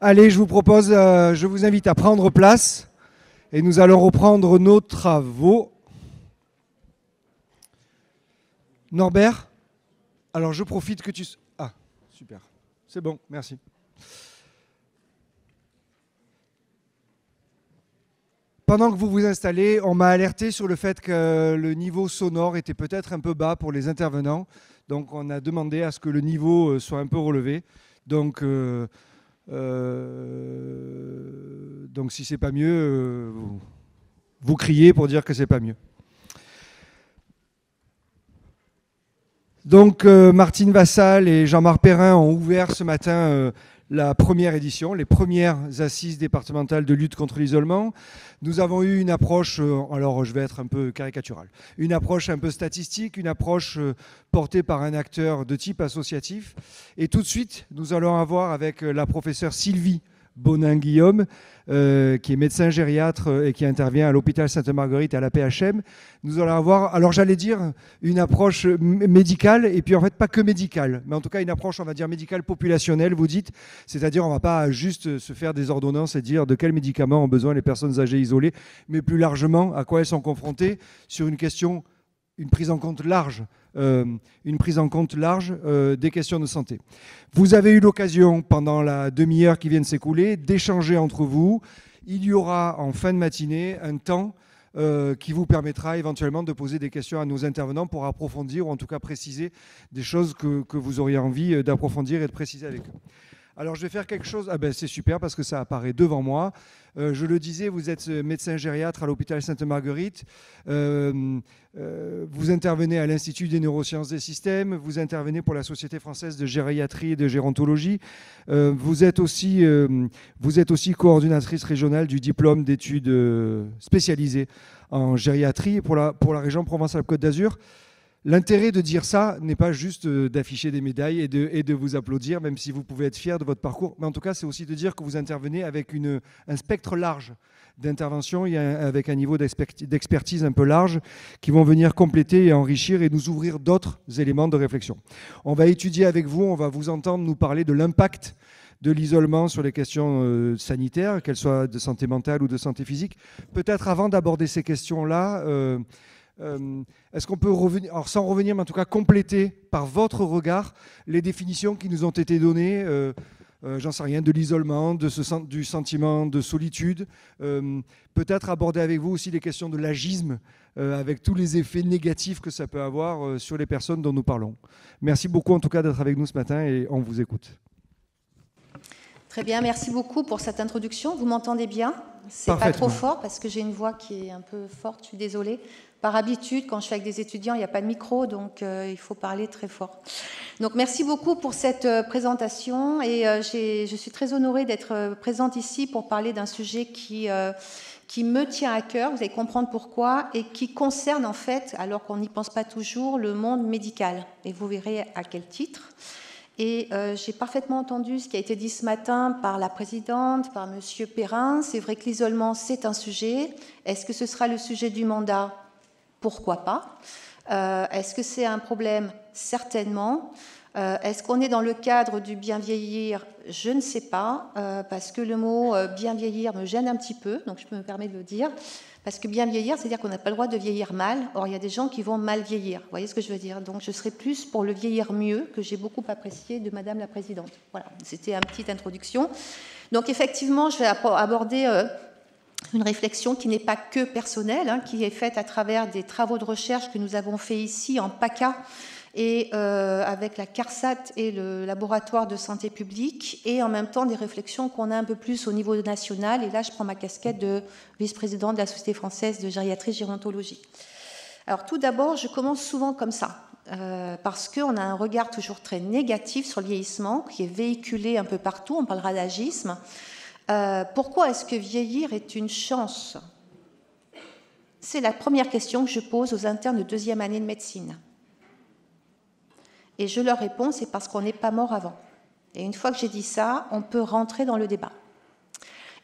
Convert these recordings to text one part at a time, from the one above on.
Allez, je vous propose, je vous invite à prendre place et nous allons reprendre nos travaux. Norbert, alors je profite que tu... Ah, super, c'est bon, merci. Pendant que vous vous installez, on m'a alerté sur le fait que le niveau sonore était peut-être un peu bas pour les intervenants. Donc on a demandé à ce que le niveau soit un peu relevé. Donc si c'est pas mieux, vous criez pour dire que c'est pas mieux. Donc Martine Vassal et Jean-Marc Perrin ont ouvert ce matin la première édition, les premières assises départementales de lutte contre l'isolement. Nous avons eu une approche, alors je vais être un peu caricatural, une approche un peu statistique, une approche portée par un acteur de type associatif. Et tout de suite, nous allons avoir avec la professeure Sylvie Bonin-Guillaume, qui est médecin gériatre et qui intervient à l'hôpital Sainte-Marguerite à la PHM. Nous allons avoir, alors j'allais dire, une approche médicale, et puis en fait pas que médicale, mais en tout cas une approche, on va dire, médicale populationnelle, vous dites, c'est-à-dire on ne va pas juste se faire des ordonnances et dire de quels médicaments ont besoin les personnes âgées isolées, mais plus largement à quoi elles sont confrontées sur une question, une prise en compte large des questions de santé. Vous avez eu l'occasion, pendant la demi-heure qui vient de s'écouler, d'échanger entre vous. Il y aura en fin de matinée un temps qui vous permettra éventuellement de poser des questions à nos intervenants pour approfondir ou en tout cas préciser des choses que vous auriez envie d'approfondir et de préciser avec eux. Alors je vais faire quelque chose, c'est super parce que ça apparaît devant moi. Je le disais, vous êtes médecin gériatre à l'hôpital Sainte-Marguerite. Vous intervenez à l'Institut des neurosciences des systèmes. Vous intervenez pour la Société française de gériatrie et de gérontologie. Vous êtes aussi coordinatrice régionale du diplôme d'études spécialisées en gériatrie pour la région Provence-Alpes-Côte d'Azur. L'intérêt de dire ça n'est pas juste d'afficher des médailles et de vous applaudir, même si vous pouvez être fier de votre parcours, mais en tout cas, c'est aussi de dire que vous intervenez avec un spectre large d'intervention et avec un niveau d'expertise un peu large qui vont venir compléter et enrichir et nous ouvrir d'autres éléments de réflexion. On va étudier avec vous, on va vous entendre nous parler de l'impact de l'isolement sur les questions sanitaires, qu'elles soient de santé mentale ou de santé physique. Peut-être avant d'aborder ces questions-là, est-ce qu'on peut revenir, alors sans revenir, mais en tout cas compléter par votre regard les définitions qui nous ont été données, j'en sais rien, de l'isolement, du sentiment de solitude, peut-être aborder avec vous aussi les questions de l'agisme, avec tous les effets négatifs que ça peut avoir sur les personnes dont nous parlons. Merci beaucoup en tout cas d'être avec nous ce matin et on vous écoute. Très bien, merci beaucoup pour cette introduction. Vous m'entendez bien? C'est pas trop fort parce que j'ai une voix qui est un peu forte, je suis désolée. Par habitude, quand je suis avec des étudiants, il n'y a pas de micro, donc il faut parler très fort. Donc merci beaucoup pour cette présentation et je suis très honorée d'être présente ici pour parler d'un sujet qui me tient à cœur, vous allez comprendre pourquoi, et qui concerne en fait, alors qu'on n'y pense pas toujours, le monde médical. Et vous verrez à quel titre. Et j'ai parfaitement entendu ce qui a été dit ce matin par la présidente, par M. Perrin. C'est vrai que l'isolement, c'est un sujet. Est-ce que ce sera le sujet du mandat? Pourquoi pas? Est-ce que c'est un problème? Certainement. Est-ce qu'on est dans le cadre du bien vieillir? Je ne sais pas, parce que le mot bien vieillir me gêne un petit peu, donc je me permets de le dire. Parce que bien vieillir, c'est-à-dire qu'on n'a pas le droit de vieillir mal. Or, il y a des gens qui vont mal vieillir. Vous voyez ce que je veux dire? Donc, je serais plus pour le vieillir mieux, que j'ai beaucoup apprécié de Madame la Présidente. Voilà, c'était une petite introduction. Donc, effectivement, je vais aborder une réflexion qui n'est pas que personnelle, qui est faite à travers des travaux de recherche que nous avons faits ici en PACA et avec la CARSAT et le laboratoire de santé publique, et en même temps des réflexions qu'on a un peu plus au niveau national. Et là, je prends ma casquette de vice-présidente de la Société française de gériatrie et gérontologie. Alors tout d'abord, je commence souvent comme ça, parce qu'on a un regard toujours très négatif sur le vieillissement, qui est véhiculé un peu partout, on parlera d'agisme. Pourquoi est-ce que vieillir est une chance? C'est la première question que je pose aux internes de deuxième année de médecine. Et je leur réponds, c'est parce qu'on n'est pas mort avant. Et une fois que j'ai dit ça, on peut rentrer dans le débat.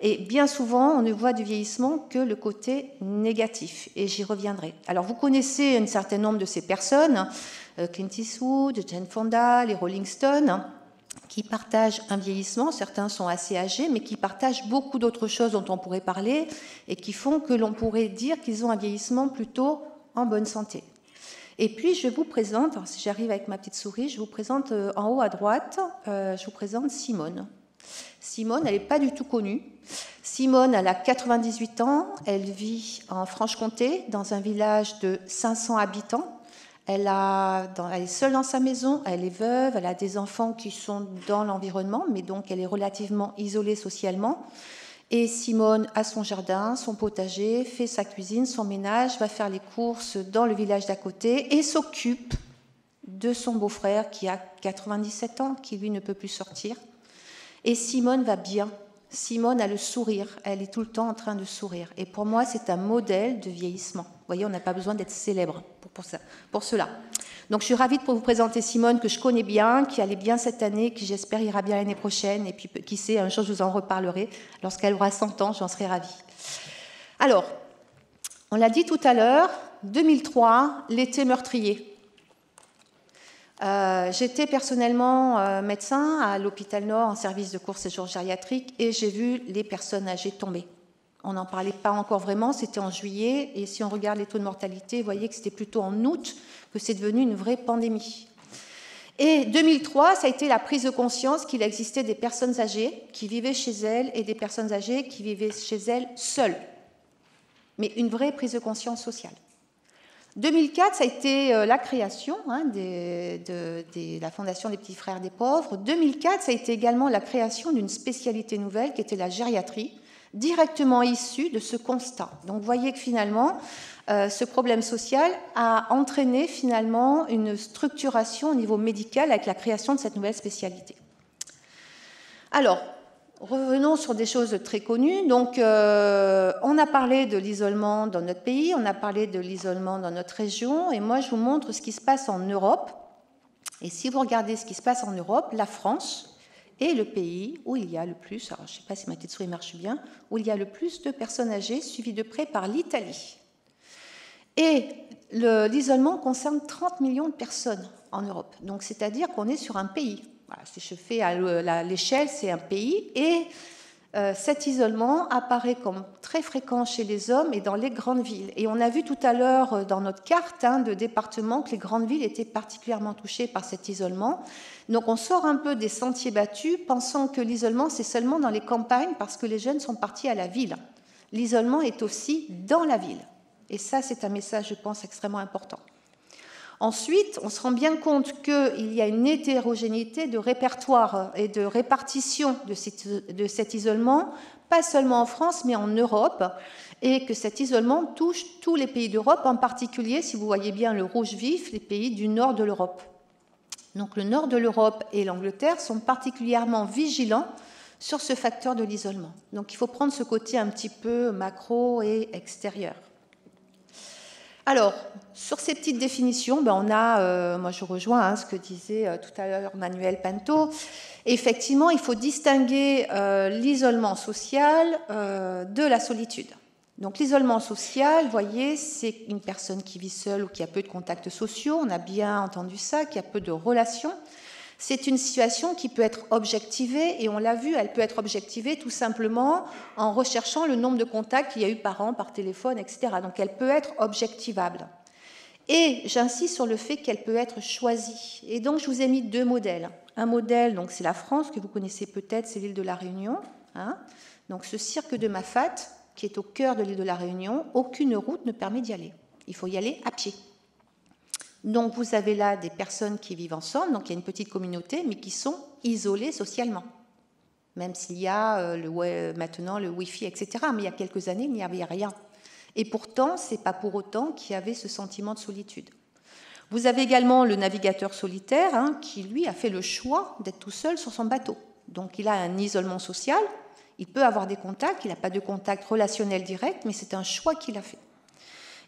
Et bien souvent, on ne voit du vieillissement que le côté négatif. Et j'y reviendrai. Alors, vous connaissez un certain nombre de ces personnes, Clint Eastwood, Jane Fonda, les Rolling Stones. qui partagent un vieillissement, certains sont assez âgés, mais qui partagent beaucoup d'autres choses dont on pourrait parler et qui font que l'on pourrait dire qu'ils ont un vieillissement plutôt en bonne santé. Et puis je vous présente, alors si j'arrive avec ma petite souris, je vous présente en haut à droite, je vous présente Simone. Simone, elle n'est pas du tout connue. Simone, elle a 98 ans, elle vit en Franche-Comté, dans un village de 500 habitants. Elle est seule dans sa maison, elle est veuve, elle a des enfants qui sont dans l'environnement, mais donc elle est relativement isolée socialement. Et Simone a son jardin, son potager, fait sa cuisine, son ménage, va faire les courses dans le village d'à côté et s'occupe de son beau-frère qui a 97 ans, qui lui ne peut plus sortir. Et Simone va bien. Simone a le sourire, elle est tout le temps en train de sourire. Et pour moi, c'est un modèle de vieillissement. Vous voyez, on n'a pas besoin d'être célèbre pour cela. Donc je suis ravie de vous présenter Simone, que je connais bien, qui allait bien cette année, qui j'espère ira bien l'année prochaine. Et puis qui sait, un jour je vous en reparlerai. Lorsqu'elle aura 100 ans, j'en serai ravie. Alors, on l'a dit tout à l'heure, 2003, l'été meurtrier. J'étais personnellement médecin à l'hôpital Nord en service de court séjour gériatrique et j'ai vu les personnes âgées tomber. On n'en parlait pas encore vraiment, c'était en juillet et si on regarde les taux de mortalité, vous voyez que c'était plutôt en août que c'est devenu une vraie pandémie. Et 2003, ça a été la prise de conscience qu'il existait des personnes âgées qui vivaient chez elles et des personnes âgées qui vivaient chez elles seules. Mais une vraie prise de conscience sociale. 2004, ça a été la création de la Fondation des Petits Frères des Pauvres. 2004, ça a été également la création d'une spécialité nouvelle qui était la gériatrie, directement issue de ce constat. Donc vous voyez que finalement, ce problème social a entraîné finalement une structuration au niveau médical avec la création de cette nouvelle spécialité. Alors, revenons sur des choses très connues. Donc, on a parlé de l'isolement dans notre pays, on a parlé de l'isolement dans notre région, et moi, je vous montre ce qui se passe en Europe. Et si vous regardez ce qui se passe en Europe, la France est le pays où il y a le plus, alors je ne sais pas si ma petite souris marche bien, où il y a le plus de personnes âgées, suivi de près par l'Italie. Et l'isolement concerne 30 millions de personnes en Europe. Donc, c'est-à-dire qu'on est sur un pays. Voilà, si je fais à l'échelle, c'est un pays. Et cet isolement apparaît comme très fréquent chez les hommes et dans les grandes villes. Et on a vu tout à l'heure dans notre carte de département que les grandes villes étaient particulièrement touchées par cet isolement. Donc on sort un peu des sentiers battus, pensant que l'isolement, c'est seulement dans les campagnes parce que les jeunes sont partis à la ville. L'isolement est aussi dans la ville. Et ça, c'est un message, je pense, extrêmement important. Ensuite, on se rend bien compte qu'il y a une hétérogénéité de répertoire et de répartition de cet isolement, pas seulement en France, mais en Europe, et que cet isolement touche tous les pays d'Europe, en particulier, si vous voyez bien le rouge vif, les pays du nord de l'Europe. Donc le nord de l'Europe et l'Angleterre sont particulièrement vigilants sur ce facteur de l'isolement. Donc il faut prendre ce côté un petit peu macro et extérieur. Alors, sur ces petites définitions, on a, moi je rejoins ce que disait tout à l'heure Manuel Pinto. Effectivement, il faut distinguer l'isolement social de la solitude. Donc l'isolement social, vous voyez, c'est une personne qui vit seule ou qui a peu de contacts sociaux, on a bien entendu ça, qui a peu de relations. C'est une situation qui peut être objectivée, et on l'a vu, elle peut être objectivée tout simplement en recherchant le nombre de contacts qu'il y a eu par an, par téléphone, etc. Donc elle peut être objectivable. Et j'insiste sur le fait qu'elle peut être choisie. Et donc je vous ai mis deux modèles. Un modèle, donc c'est la France, que vous connaissez peut-être, c'est l'île de la Réunion. Donc ce cirque de Mafate, qui est au cœur de l'île de la Réunion, aucune route ne permet d'y aller. Il faut y aller à pied. Donc vous avez là des personnes qui vivent ensemble, donc il y a une petite communauté, mais qui sont isolées socialement. Même s'il y a maintenant le Wi-Fi, etc. Mais il y a quelques années, il n'y avait rien. Et pourtant, ce n'est pas pour autant qu'il y avait ce sentiment de solitude. Vous avez également le navigateur solitaire, qui lui a fait le choix d'être tout seul sur son bateau. Donc il a un isolement social, il peut avoir des contacts, il n'a pas de contact relationnel direct, mais c'est un choix qu'il a fait.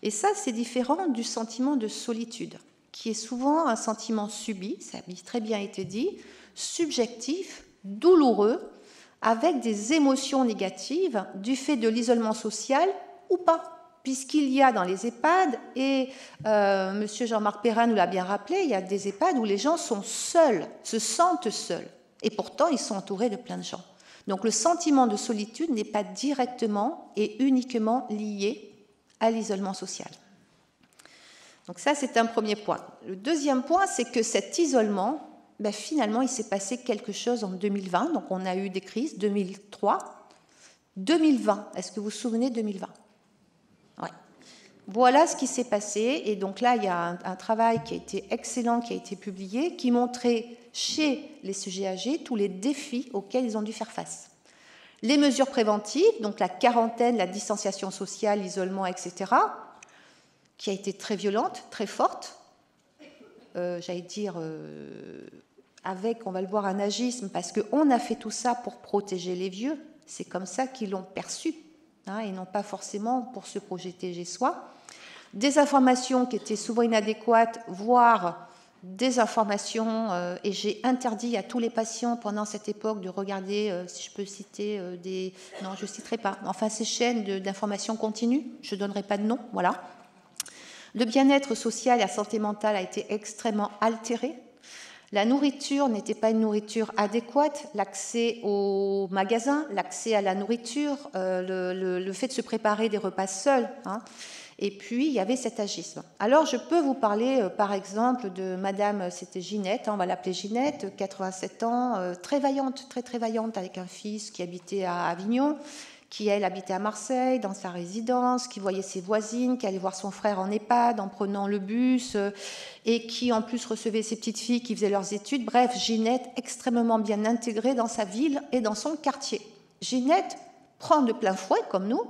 Et ça, c'est différent du sentiment de solitude, qui est souvent un sentiment subi, ça a très bien été dit, subjectif, douloureux, avec des émotions négatives du fait de l'isolement social ou pas, puisqu'il y a dans les EHPAD, et M. Jean-Marc Perrin nous l'a bien rappelé, il y a des EHPAD où les gens sont seuls, se sentent seuls. Et pourtant, ils sont entourés de plein de gens. Donc le sentiment de solitude n'est pas directement et uniquement lié à l'isolement social. Donc ça, c'est un premier point. Le deuxième point, c'est que cet isolement, finalement, il s'est passé quelque chose en 2020. Donc on a eu des crises, 2003. 2020, est-ce que vous vous souvenez de 2020 ? Ouais. Voilà ce qui s'est passé. Et donc là, il y a un travail qui a été excellent, qui a été publié, qui montrait chez les sujets âgés tous les défis auxquels ils ont dû faire face. Les mesures préventives, donc la quarantaine, la distanciation sociale, l'isolement, etc., qui a été très violente, très forte, j'allais dire, avec, on va le voir, un agisme, parce qu'on a fait tout ça pour protéger les vieux, c'est comme ça qu'ils l'ont perçu, et non pas forcément pour se protéger soi. Des informations qui étaient souvent inadéquates, voire des informations, et j'ai interdit à tous les patients pendant cette époque de regarder, si je peux citer des... Non, je ne citerai pas. Enfin, ces chaînes d'informations continues, je ne donnerai pas de nom, voilà. Le bien-être social et la santé mentale a été extrêmement altéré. La nourriture n'était pas une nourriture adéquate, l'accès aux magasins, l'accès à la nourriture, le fait de se préparer des repas seuls, et puis il y avait cet agisme. Alors je peux vous parler par exemple de Madame, c'était Ginette, on va l'appeler Ginette, 87 ans, très vaillante, très vaillante, avec un fils qui habitait à Avignon, qui, elle, habitait à Marseille, dans sa résidence, qui voyait ses voisines, qui allait voir son frère en EHPAD en prenant le bus, et qui, en plus, recevait ses petites filles qui faisaient leurs études. Bref, Ginette, extrêmement bien intégrée dans sa ville et dans son quartier. Ginette prend de plein fouet, comme nous,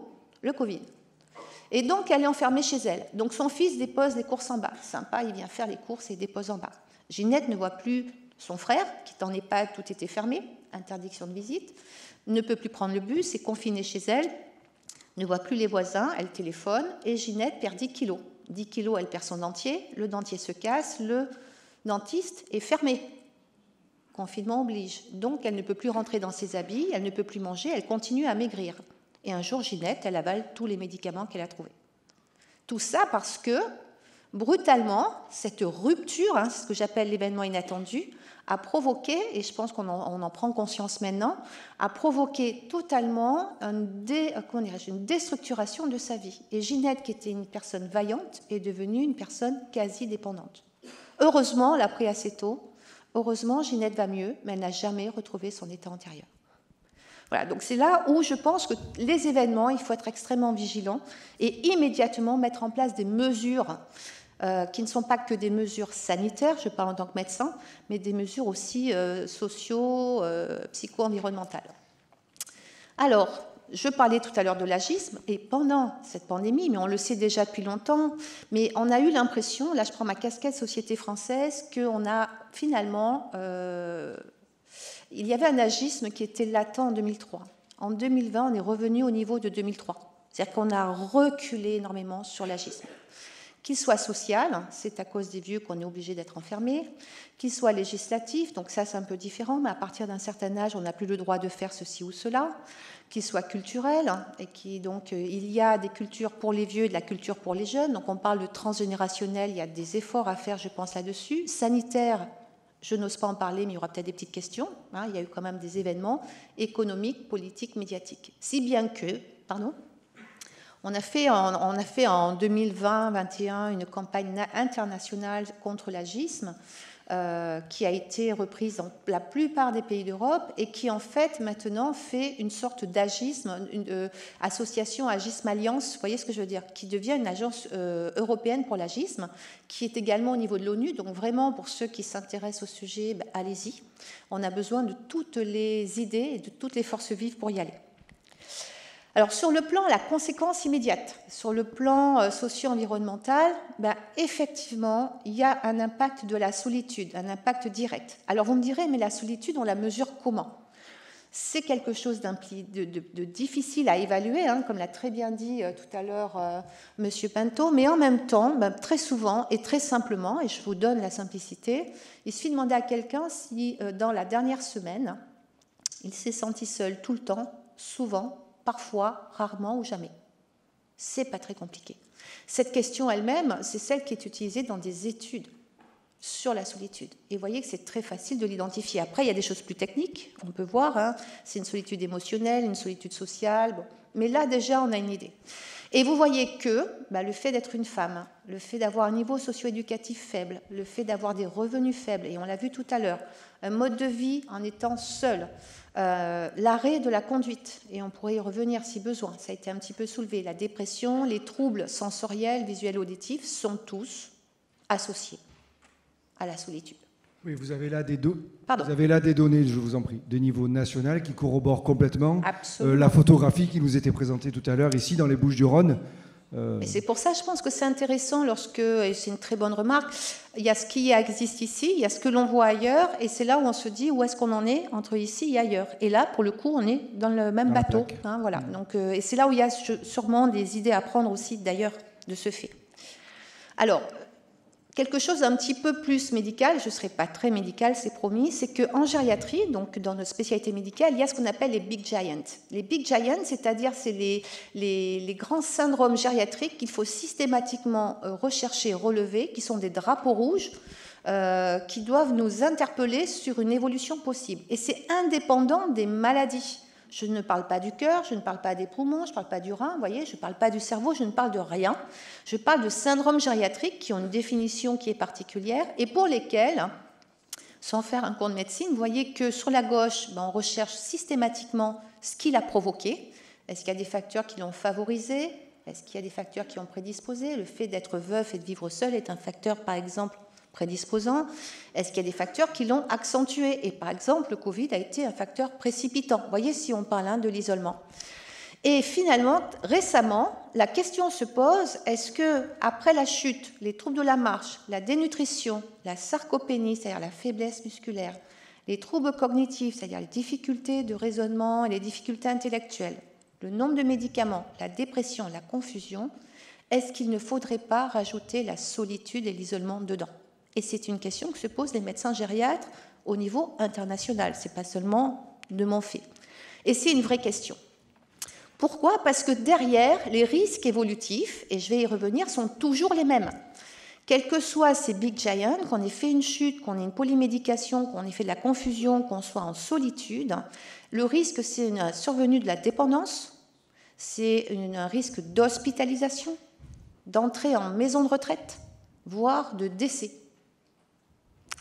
le Covid. Et donc, elle est enfermée chez elle. Donc, son fils dépose les courses en bas. Sympa, il vient faire les courses et il dépose en bas. Ginette ne voit plus son frère, qui est en EHPAD, tout était fermé, interdiction de visite, ne peut plus prendre le bus, est confinée chez elle, ne voit plus les voisins, elle téléphone, et Ginette perd 10 kilos. 10 kilos, elle perd son dentier, le dentier se casse, le dentiste est fermé. Confinement oblige. Donc, elle ne peut plus rentrer dans ses habits, elle ne peut plus manger, elle continue à maigrir. Et un jour, Ginette, elle avale tous les médicaments qu'elle a trouvés. Tout ça parce que, brutalement, cette rupture, c'est ce que j'appelle l'événement inattendu, a provoqué, et je pense qu'on en prend conscience maintenant, a provoqué totalement une déstructuration de sa vie. Et Ginette, qui était une personne vaillante, est devenue une personne quasi dépendante. Heureusement, elle l'a pris assez tôt. Heureusement, Ginette va mieux, mais elle n'a jamais retrouvé son état antérieur. Voilà, donc c'est là où je pense que les événements, il faut être extrêmement vigilant et immédiatement mettre en place des mesures qui ne sont pas que des mesures sanitaires, je parle en tant que médecin, mais des mesures aussi socio, psycho-environnementales. Alors, je parlais tout à l'heure de l'agisme, et pendant cette pandémie, mais on le sait déjà depuis longtemps, mais on a eu l'impression, là je prends ma casquette Société française, qu'on a finalement... il y avait un agisme qui était latent en 2003. En 2020, on est revenu au niveau de 2003. C'est-à-dire qu'on a reculé énormément sur l'agisme. Qu'il soit social, c'est à cause des vieux qu'on est obligé d'être enfermé, qu'il soit législatif, donc ça c'est un peu différent, mais à partir d'un certain âge, on n'a plus le droit de faire ceci ou cela, qu'il soit culturel, et qui donc il y a des cultures pour les vieux et de la culture pour les jeunes, donc on parle de transgénérationnel, il y a des efforts à faire, je pense, là-dessus. Sanitaire, je n'ose pas en parler, mais il y aura peut-être des petites questions, il y a eu quand même des événements économiques, politiques, médiatiques. Si bien que, on a fait en 2020-2021 une campagne internationale contre l'agisme qui a été reprise dans la plupart des pays d'Europe et qui en fait maintenant fait une sorte d'agisme, une association Agisme Alliance, vous voyez ce que je veux dire, qui devient une agence européenne pour l'agisme, qui est également au niveau de l'ONU. Donc vraiment pour ceux qui s'intéressent au sujet, allez-y. On a besoin de toutes les idées et de toutes les forces vives pour y aller. Alors sur le plan, la conséquence immédiate, sur le plan socio-environnemental, effectivement, il y a un impact de la solitude, un impact direct. Alors vous me direz, mais la solitude, on la mesure comment ? C'est quelque chose de difficile à évaluer, comme l'a très bien dit tout à l'heure M. Pinto, mais en même temps, très souvent et très simplement, et je vous donne la simplicité, il suffit de demander à quelqu'un si dans la dernière semaine, il s'est senti seul tout le temps, souvent, parfois, rarement ou jamais. C'est pas très compliqué. Cette question elle-même, c'est celle qui est utilisée dans des études. sur la solitude. Et vous voyez que c'est très facile de l'identifier. Après, il y a des choses plus techniques, on peut voir, hein. C'est une solitude émotionnelle, une solitude sociale, bon. Mais là, déjà, on a une idée. Et vous voyez que le fait d'être une femme, le fait d'avoir un niveau socio-éducatif faible, le fait d'avoir des revenus faibles, et on l'a vu tout à l'heure, un mode de vie en étant seul, l'arrêt de la conduite, et on pourrait y revenir si besoin, ça a été un petit peu soulevé, la dépression, les troubles sensoriels, visuels, auditifs sont tous associés à la solitude. Oui, vous avez là des données, je vous en prie, de niveau national qui corroborent complètement la photographie qui nous était présentée tout à l'heure ici dans les Bouches-du-Rhône. Et c'est pour ça, je pense que c'est intéressant lorsque, et c'est une très bonne remarque, il y a ce qui existe ici, il y a ce que l'on voit ailleurs, et c'est là où on se dit où est-ce qu'on en est entre ici et ailleurs. Et là, pour le coup, on est dans le même bateau. Hein, voilà. Donc, et c'est là où il y a sûrement des idées à prendre aussi, d'ailleurs, de ce fait. Alors, quelque chose d'un petit peu plus médical, je ne serai pas très médicale, c'est promis, c'est qu'en gériatrie, donc dans notre spécialité médicale, il y a ce qu'on appelle les big giants. Les big giants, c'est-à-dire c'est les grands syndromes gériatriques qu'il faut systématiquement rechercher, relever, qui sont des drapeaux rouges, qui doivent nous interpeller sur une évolution possible. Et c'est indépendant des maladies. Je ne parle pas du cœur, je ne parle pas des poumons, je ne parle pas du rein, vous voyez, je ne parle pas du cerveau, je ne parle de rien. Je parle de syndromes gériatriques qui ont une définition qui est particulière et pour lesquels, sans faire un cours de médecine, vous voyez que sur la gauche, on recherche systématiquement ce qui l'a provoqué. Est-ce qu'il y a des facteurs qui l'ont favorisé? Est-ce qu'il y a des facteurs qui ont prédisposé? Le fait d'être veuf et de vivre seul est un facteur, par exemple, prédisposant. Est-ce qu'il y a des facteurs qui l'ont accentué? Et par exemple, le Covid a été un facteur précipitant. Vous voyez, si on parle de l'isolement. Et finalement, récemment, la question se pose, est-ce que après la chute, les troubles de la marche, la dénutrition, la sarcopénie, c'est-à-dire la faiblesse musculaire, les troubles cognitifs, c'est-à-dire les difficultés de raisonnement et les difficultés intellectuelles, le nombre de médicaments, la dépression, la confusion, est-ce qu'il ne faudrait pas rajouter la solitude et l'isolement dedans? Et c'est une question que se posent les médecins gériatres au niveau international. Ce n'est pas seulement de mon fait. Et c'est une vraie question. Pourquoi? Parce que derrière, les risques évolutifs, et je vais y revenir, sont toujours les mêmes. Quels que soient ces big giants, qu'on ait fait une chute, qu'on ait une polymédication, qu'on ait fait de la confusion, qu'on soit en solitude, le risque, c'est une survenue de la dépendance, c'est un risque d'hospitalisation, d'entrée en maison de retraite, voire de décès.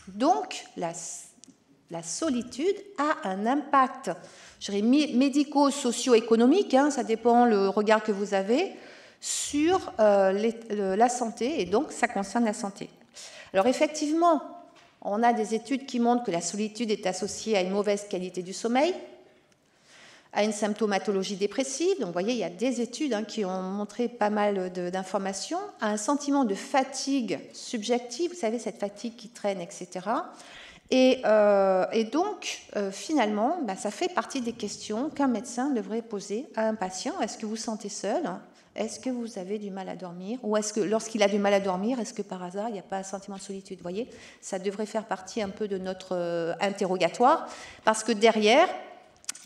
Donc, la solitude a un impact, je dirais, médico-socio-économique, ça dépend le regard que vous avez, sur la santé, et donc ça concerne la santé. Alors effectivement, on a des études qui montrent que la solitude est associée à une mauvaise qualité du sommeil, à une symptomatologie dépressive. Donc vous voyez, il y a des études qui ont montré pas mal d'informations, à un sentiment de fatigue subjective, vous savez, cette fatigue qui traîne, etc. Et donc, finalement, ça fait partie des questions qu'un médecin devrait poser à un patient. Est-ce que vous vous sentez seul? Est-ce que vous avez du mal à dormir? Ou est-ce que, lorsqu'il a du mal à dormir, est-ce que par hasard, il n'y a pas un sentiment de solitude? Vous voyez, ça devrait faire partie un peu de notre interrogatoire, parce que derrière,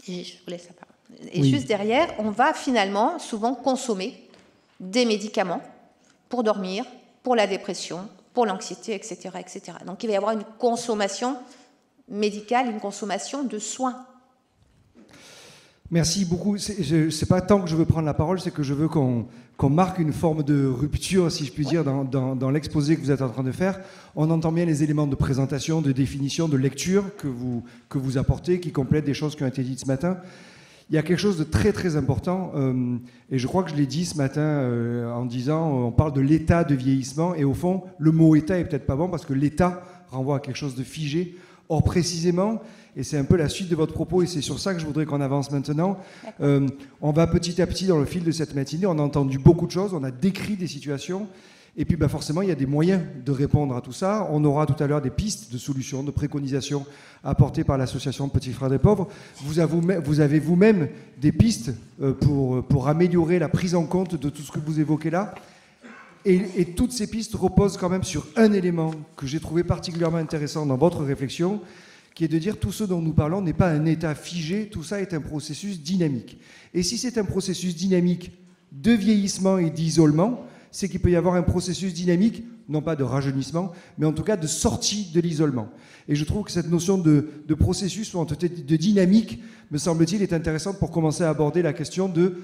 et je vous laisse la parole, et oui, juste derrière, on va finalement souvent consommer des médicaments pour dormir, pour la dépression, pour l'anxiété, etc., etc. Donc il va y avoir une consommation médicale, une consommation de soins. Merci beaucoup. C'est pas tant que je veux prendre la parole, c'est que je veux qu'on marque une forme de rupture, si je puis dire, dans l'exposé que vous êtes en train de faire. On entend bien les éléments de présentation, de définition, de lecture que vous apportez, qui complètent des choses qui ont été dites ce matin. Il y a quelque chose de très très important, et je crois que je l'ai dit ce matin en disant, on parle de l'état de vieillissement, et au fond, le mot état est peut-être pas bon, parce que l'état renvoie à quelque chose de figé. Or, précisément, et c'est un peu la suite de votre propos, et c'est sur ça que je voudrais qu'on avance maintenant, on va petit à petit dans le fil de cette matinée, on a entendu beaucoup de choses, on a décrit des situations, et puis forcément il y a des moyens de répondre à tout ça. On aura tout à l'heure des pistes de solutions, de préconisations apportées par l'association Petits Frères des Pauvres. Vous avez vous-même des pistes pour améliorer la prise en compte de tout ce que vous évoquez là. Et toutes ces pistes reposent quand même sur un élément que j'ai trouvé particulièrement intéressant dans votre réflexion, qui est de dire tout ce dont nous parlons n'est pas un état figé, tout ça est un processus dynamique. Et si c'est un processus dynamique de vieillissement et d'isolement, c'est qu'il peut y avoir un processus dynamique non pas de rajeunissement, mais en tout cas de sortie de l'isolement. Et je trouve que cette notion de processus ou en tout cas de dynamique, me semble-t-il, est intéressante pour commencer à aborder la question de,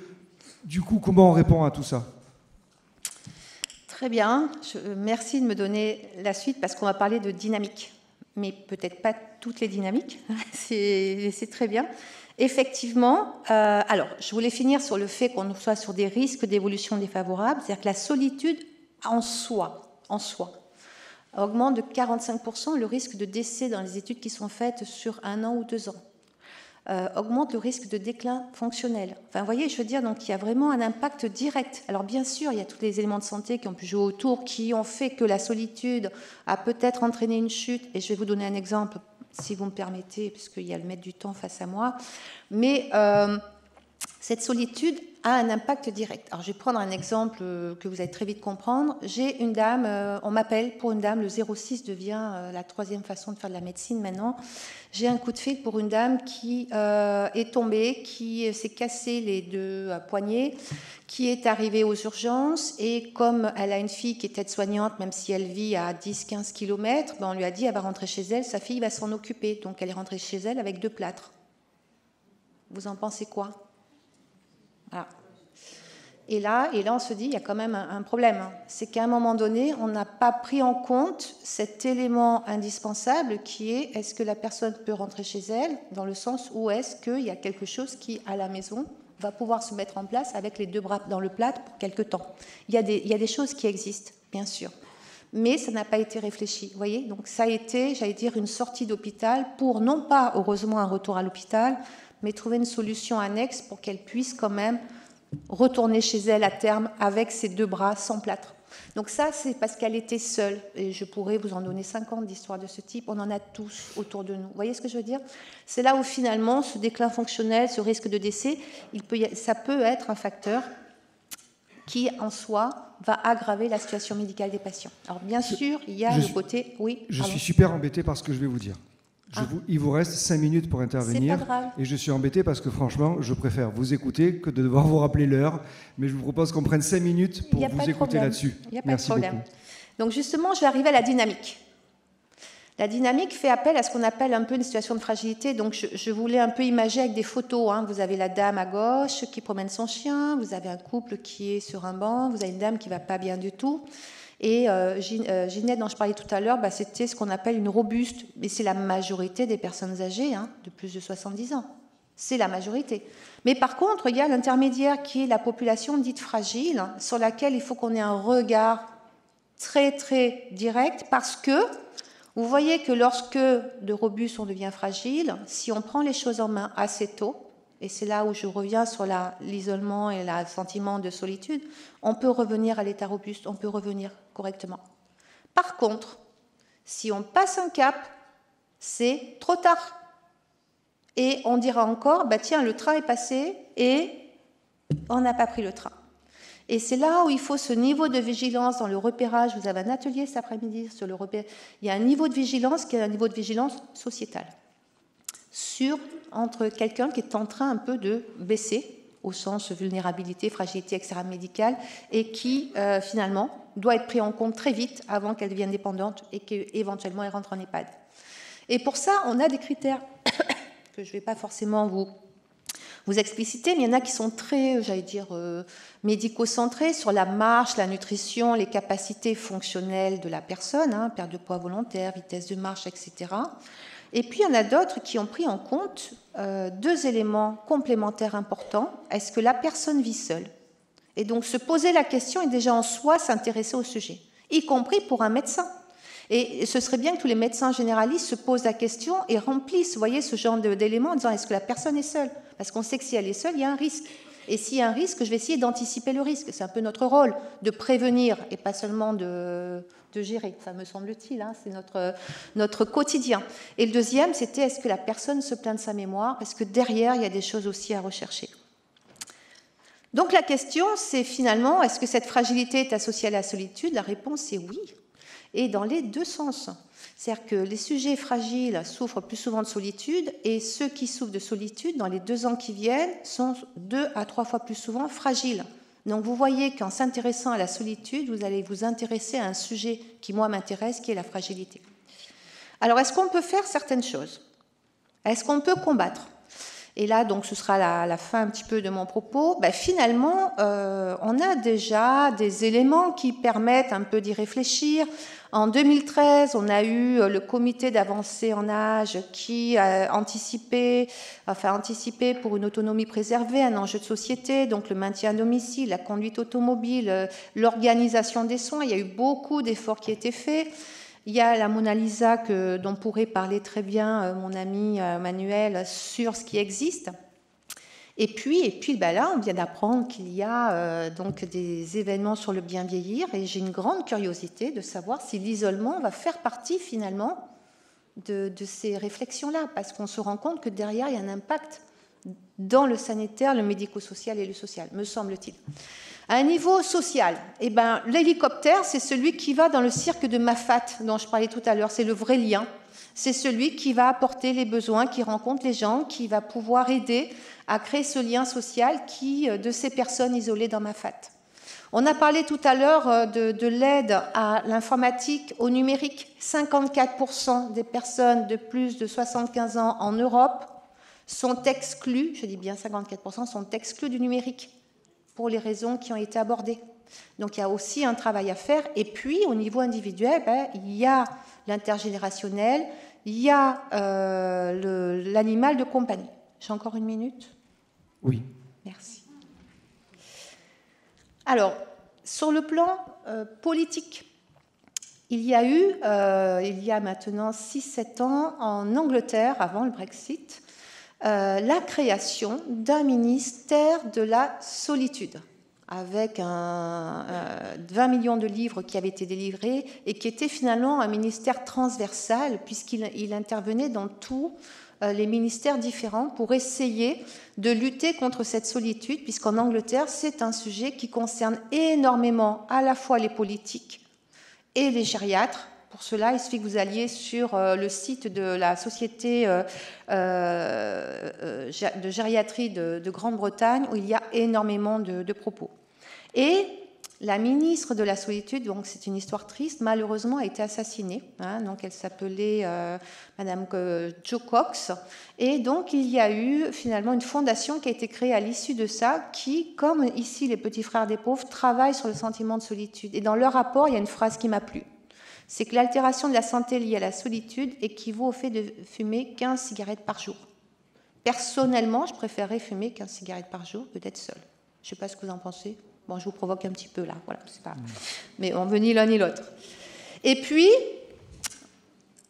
du coup, comment on répond à tout ça. Très bien, merci de me donner la suite parce qu'on va parler de dynamique, mais peut-être pas toutes les dynamiques, c'est très bien. Effectivement, alors je voulais finir sur le fait qu'on soit sur des risques d'évolution défavorable, c'est-à-dire que la solitude en soi, augmente de 45% le risque de décès dans les études qui sont faites sur 1 an ou 2 ans. Augmente le risque de déclin fonctionnel. Enfin, vous voyez, je veux dire, donc il y a vraiment un impact direct. Alors, bien sûr, il y a tous les éléments de santé qui ont pu jouer autour, qui ont fait que la solitude a peut-être entraîné une chute. Et je vais vous donner un exemple, si vous me permettez, puisqu'il y a le maître du temps face à moi. Mais cette solitude a un impact direct. Alors, je vais prendre un exemple que vous allez très vite comprendre. J'ai une dame, on m'appelle pour une dame, le 06 devient la 3e façon de faire de la médecine maintenant. J'ai un coup de fil pour une dame qui est tombée, qui s'est cassé les 2 poignets, qui est arrivée aux urgences et comme elle a une fille qui est aide-soignante, même si elle vit à 10-15 km, on lui a dit elle va rentrer chez elle, sa fille va s'en occuper. Donc elle est rentrée chez elle avec 2 plâtres. Vous en pensez quoi ? Voilà. Et là, on se dit, il y a quand même un problème. C'est qu'à un moment donné, on n'a pas pris en compte cet élément indispensable qui est, est-ce que la personne peut rentrer chez elle, dans le sens où est-ce qu'il y a quelque chose qui, à la maison, va pouvoir se mettre en place avec les 2 bras dans le plâtre pour quelque temps. Il y a des choses qui existent, bien sûr. Mais ça n'a pas été réfléchi. Vous voyez ? Donc ça a été, j'allais dire, une sortie d'hôpital pour, non pas, heureusement, un retour à l'hôpital, mais trouver une solution annexe pour qu'elle puisse quand même retourner chez elle à terme avec ses 2 bras sans plâtre. Donc ça, c'est parce qu'elle était seule. Et je pourrais vous en donner 50 d'histoires de ce type. On en a tous autour de nous. Vous voyez ce que je veux dire ? C'est là où finalement, ce déclin fonctionnel, ce risque de décès, ça peut être un facteur qui, en soi, va aggraver la situation médicale des patients. Alors bien sûr, il y a le côté... Oui, je suis super embêté par ce que je vais vous dire. Il vous reste 5 minutes pour intervenir. C'est pas grave. Et je suis embêté parce que franchement, je préfère vous écouter que de devoir vous rappeler l'heure. Mais je vous propose qu'on prenne 5 minutes pour vous écouter là-dessus. Il n'y a pas de problème. Donc justement, je vais arriver à la dynamique. La dynamique fait appel à ce qu'on appelle un peu une situation de fragilité. Donc je voulais un peu imager avec des photos. Vous avez la dame à gauche qui promène son chien, vous avez un couple qui est sur un banc, vous avez une dame qui ne va pas bien du tout. Et Ginette, dont je parlais tout à l'heure, c'était ce qu'on appelle une robuste. Mais c'est la majorité des personnes âgées de plus de 70 ans. C'est la majorité. Mais par contre, il y a l'intermédiaire qui est la population dite fragile, sur laquelle il faut qu'on ait un regard très, très direct, parce que vous voyez que lorsque de robuste on devient fragile, si on prend les choses en main assez tôt, et c'est là où je reviens sur l'isolement et le sentiment de solitude, on peut revenir à l'état robuste, on peut revenir correctement. Par contre, si on passe un cap, c'est trop tard. Et on dira encore, tiens, le train est passé et on n'a pas pris le train. Et c'est là où il faut ce niveau de vigilance dans le repérage. Vous avez un atelier cet après-midi sur le repérage. Il y a un niveau de vigilance qui est un niveau de vigilance sociétale. Entre quelqu'un qui est en train un peu de baisser, au sens vulnérabilité, fragilité, etc. médicale, et qui, finalement, doit être pris en compte très vite avant qu'elle devienne dépendante et qu'éventuellement elle rentre en EHPAD. Et pour ça, on a des critères que je ne vais pas forcément vous expliciter, mais il y en a qui sont très, médico-centrés sur la marche, la nutrition, les capacités fonctionnelles de la personne, perte de poids volontaire, vitesse de marche, etc. Et puis, il y en a d'autres qui ont pris en compte 2 éléments complémentaires importants. Est-ce que la personne vit seule ? Et donc, se poser la question est déjà en soi s'intéresser au sujet, y compris pour un médecin. Et ce serait bien que tous les médecins généralistes se posent la question et remplissent, vous voyez, ce genre d'éléments en disant est-ce que la personne est seule ? Parce qu'on sait que si elle est seule, il y a un risque. Et s'il y a un risque, je vais essayer d'anticiper le risque. C'est un peu notre rôle, de prévenir et pas seulement de gérer. Ça me semble-t-il, c'est notre quotidien. Et le deuxième, c'était est-ce que la personne se plaint de sa mémoire ? Parce que derrière, il y a des choses aussi à rechercher. Donc la question, c'est finalement, est-ce que cette fragilité est associée à la solitude ? La réponse est oui. Et dans les 2 sens. C'est-à-dire que les sujets fragiles souffrent plus souvent de solitude et ceux qui souffrent de solitude, dans les 2 ans qui viennent, sont 2 à 3 fois plus souvent fragiles. Donc vous voyez qu'en s'intéressant à la solitude, vous allez vous intéresser à un sujet qui, moi, m'intéresse, qui est la fragilité. Alors, est-ce qu'on peut faire certaines choses? Est-ce qu'on peut combattre? Et là, donc, ce sera la fin un petit peu de mon propos. Ben, finalement, on a déjà des éléments qui permettent un peu d'y réfléchir. En 2013, on a eu le comité d'avancée en âge qui a anticipé pour une autonomie préservée, un enjeu de société, donc le maintien à domicile, la conduite automobile, l'organisation des soins. Il y a eu beaucoup d'efforts qui ont été faits. Il y a la Mona Lisa dont pourrait parler très bien mon ami Manuel sur ce qui existe. Et puis ben là, on vient d'apprendre qu'il y a donc des événements sur le bien vieillir, et j'ai une grande curiosité de savoir si l'isolement va faire partie finalement de ces réflexions-là, parce qu'on se rend compte que derrière, il y a un impact dans le sanitaire, le médico-social et le social, me semble-t-il. À un niveau social, eh ben, l'hélicoptère, c'est celui qui va dans le cirque de Mafat, dont je parlais tout à l'heure, c'est le vrai lien. C'est celui qui va apporter les besoins, qui rencontre les gens, qui va pouvoir aider à créer ce lien social de ces personnes isolées dans Mafat. On a parlé tout à l'heure de l'aide à l'informatique, au numérique. 54% des personnes de plus de 75 ans en Europe sont exclues, je dis bien 54%, sont exclues du numérique, pour les raisons qui ont été abordées. Donc il y a aussi un travail à faire. Et puis, au niveau individuel, il y a l'intergénérationnel, il y a l'animal de compagnie. J'ai encore une minute? Oui. Merci. Alors, sur le plan politique, il y a maintenant 6-7 ans, en Angleterre, avant le Brexit, la création d'un ministère de la solitude, avec 20 millions de livres qui avaient été délivrés et qui était finalement un ministère transversal, puisqu'il intervenait dans tous les ministères différents pour essayer de lutter contre cette solitude, puisqu'en Angleterre, c'est un sujet qui concerne énormément à la fois les politiques et les gériatres. Pour cela, il suffit que vous alliez sur le site de la Société de gériatrie de Grande-Bretagne, où il y a énormément de propos. Et la ministre de la Solitude, donc c'est une histoire triste, malheureusement a été assassinée. Donc elle s'appelait Madame Jo Cox. Et donc il y a eu finalement une fondation qui a été créée à l'issue de ça, qui, comme ici les Petits Frères des Pauvres, travaille sur le sentiment de solitude. Et dans leur rapport, il y a une phrase qui m'a plu. C'est que l'altération de la santé liée à la solitude équivaut au fait de fumer 15 cigarettes par jour. Personnellement, je préférerais fumer 15 cigarettes par jour que d'être seule. Je ne sais pas ce que vous en pensez. Bon, je vous provoque un petit peu là, voilà, c'est pas... Mais on veut ni l'un ni l'autre. Et puis,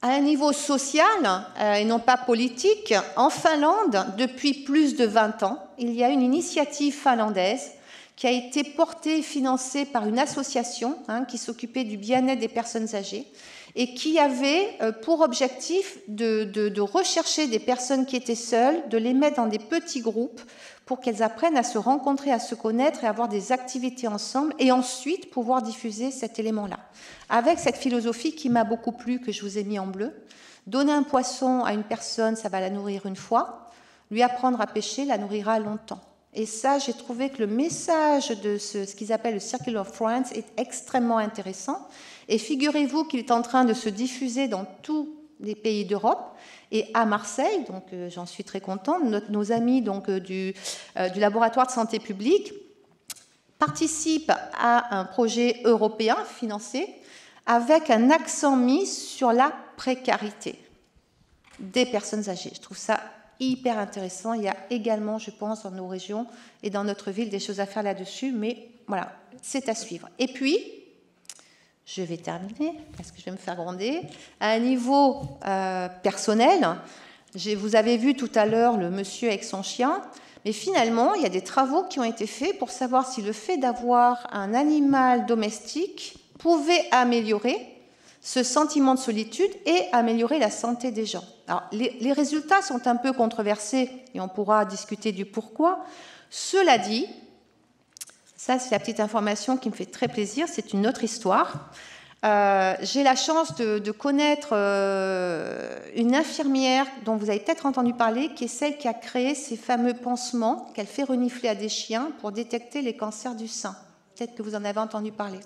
à un niveau social, et non pas politique, en Finlande, depuis plus de 20 ans, il y a une initiative finlandaise qui a été portée et financée par une association qui s'occupait du bien-être des personnes âgées et qui avait pour objectif de rechercher des personnes qui étaient seules, de les mettre dans des petits groupes pour qu'elles apprennent à se rencontrer, à se connaître et avoir des activités ensemble, et ensuite pouvoir diffuser cet élément-là. Avec cette philosophie qui m'a beaucoup plu, que je vous ai mis en bleu, donner un poisson à une personne, ça va la nourrir une fois, lui apprendre à pêcher, la nourrira longtemps. Et ça, j'ai trouvé que le message de ce qu'ils appellent le Circle of Friends est extrêmement intéressant. Et figurez-vous qu'il est en train de se diffuser dans tous les pays d'Europe. Et à Marseille, donc j'en suis très contente, nos amis donc, du laboratoire de santé publique participent à un projet européen financé avec un accent mis sur la précarité des personnes âgées. Je trouve ça hyper intéressant. Il y a également, je pense, dans nos régions et dans notre ville, des choses à faire là-dessus, mais voilà, c'est à suivre. Et puis, je vais terminer, parce que je vais me faire gronder. À un niveau personnel, vous avez vu tout à l'heure le monsieur avec son chien, mais finalement, il y a des travaux qui ont été faits pour savoir si le fait d'avoir un animal domestique pouvait améliorer ce sentiment de solitude et améliorer la santé des gens. Alors, les résultats sont un peu controversés et on pourra discuter du pourquoi. Cela dit, ça c'est la petite information qui me fait très plaisir, c'est une autre histoire. J'ai la chance de connaître une infirmière dont vous avez peut-être entendu parler, qui est celle qui a créé ces fameux pansements qu'elle fait renifler à des chiens pour détecter les cancers du sein. Peut-être que vous en avez entendu parler.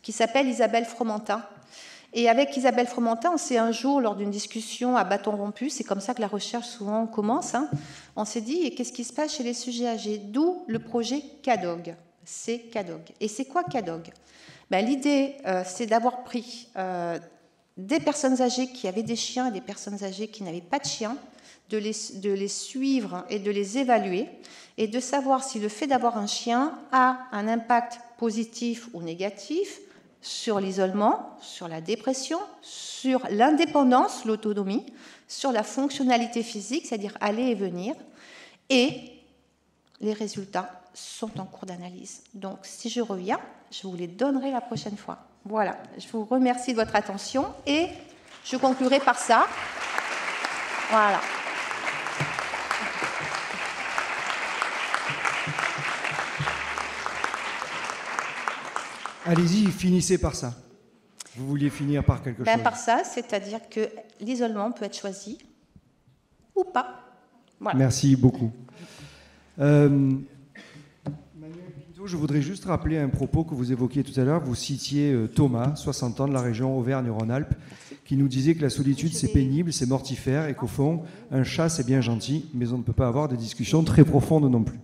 Qui s'appelle Isabelle Fromentin. Et avec Isabelle Fromentin, on s'est un jour, lors d'une discussion à bâton rompu, c'est comme ça que la recherche souvent commence, hein, on s'est dit, et qu'est-ce qui se passe chez les sujets âgés? D'où le projet CADOG. C'est CADOG. Et c'est quoi CADOG? L'idée, c'est d'avoir pris des personnes âgées qui avaient des chiens et des personnes âgées qui n'avaient pas de chiens, de les suivre et de les évaluer, et de savoir si le fait d'avoir un chien a un impact positif ou négatif sur l'isolement, sur la dépression, sur l'indépendance, l'autonomie, sur la fonctionnalité physique, c'est-à-dire aller et venir, et les résultats sont en cours d'analyse. Donc, si je reviens, je vous les donnerai la prochaine fois. Voilà, je vous remercie de votre attention et je conclurai par ça. Voilà. Allez-y, finissez par ça. Vous vouliez finir par quelque chose? Par ça, c'est-à-dire que l'isolement peut être choisi ou pas. Voilà. Merci beaucoup. Manuel Pinto, je voudrais juste rappeler un propos que vous évoquiez tout à l'heure. Vous citiez Thomas, 60 ans, de la région Auvergne-Rhône-Alpes, qui nous disait que la solitude, c'est pénible, c'est mortifère, et qu'au fond, un chat, c'est bien gentil, mais on ne peut pas avoir de discussions très profondes non plus.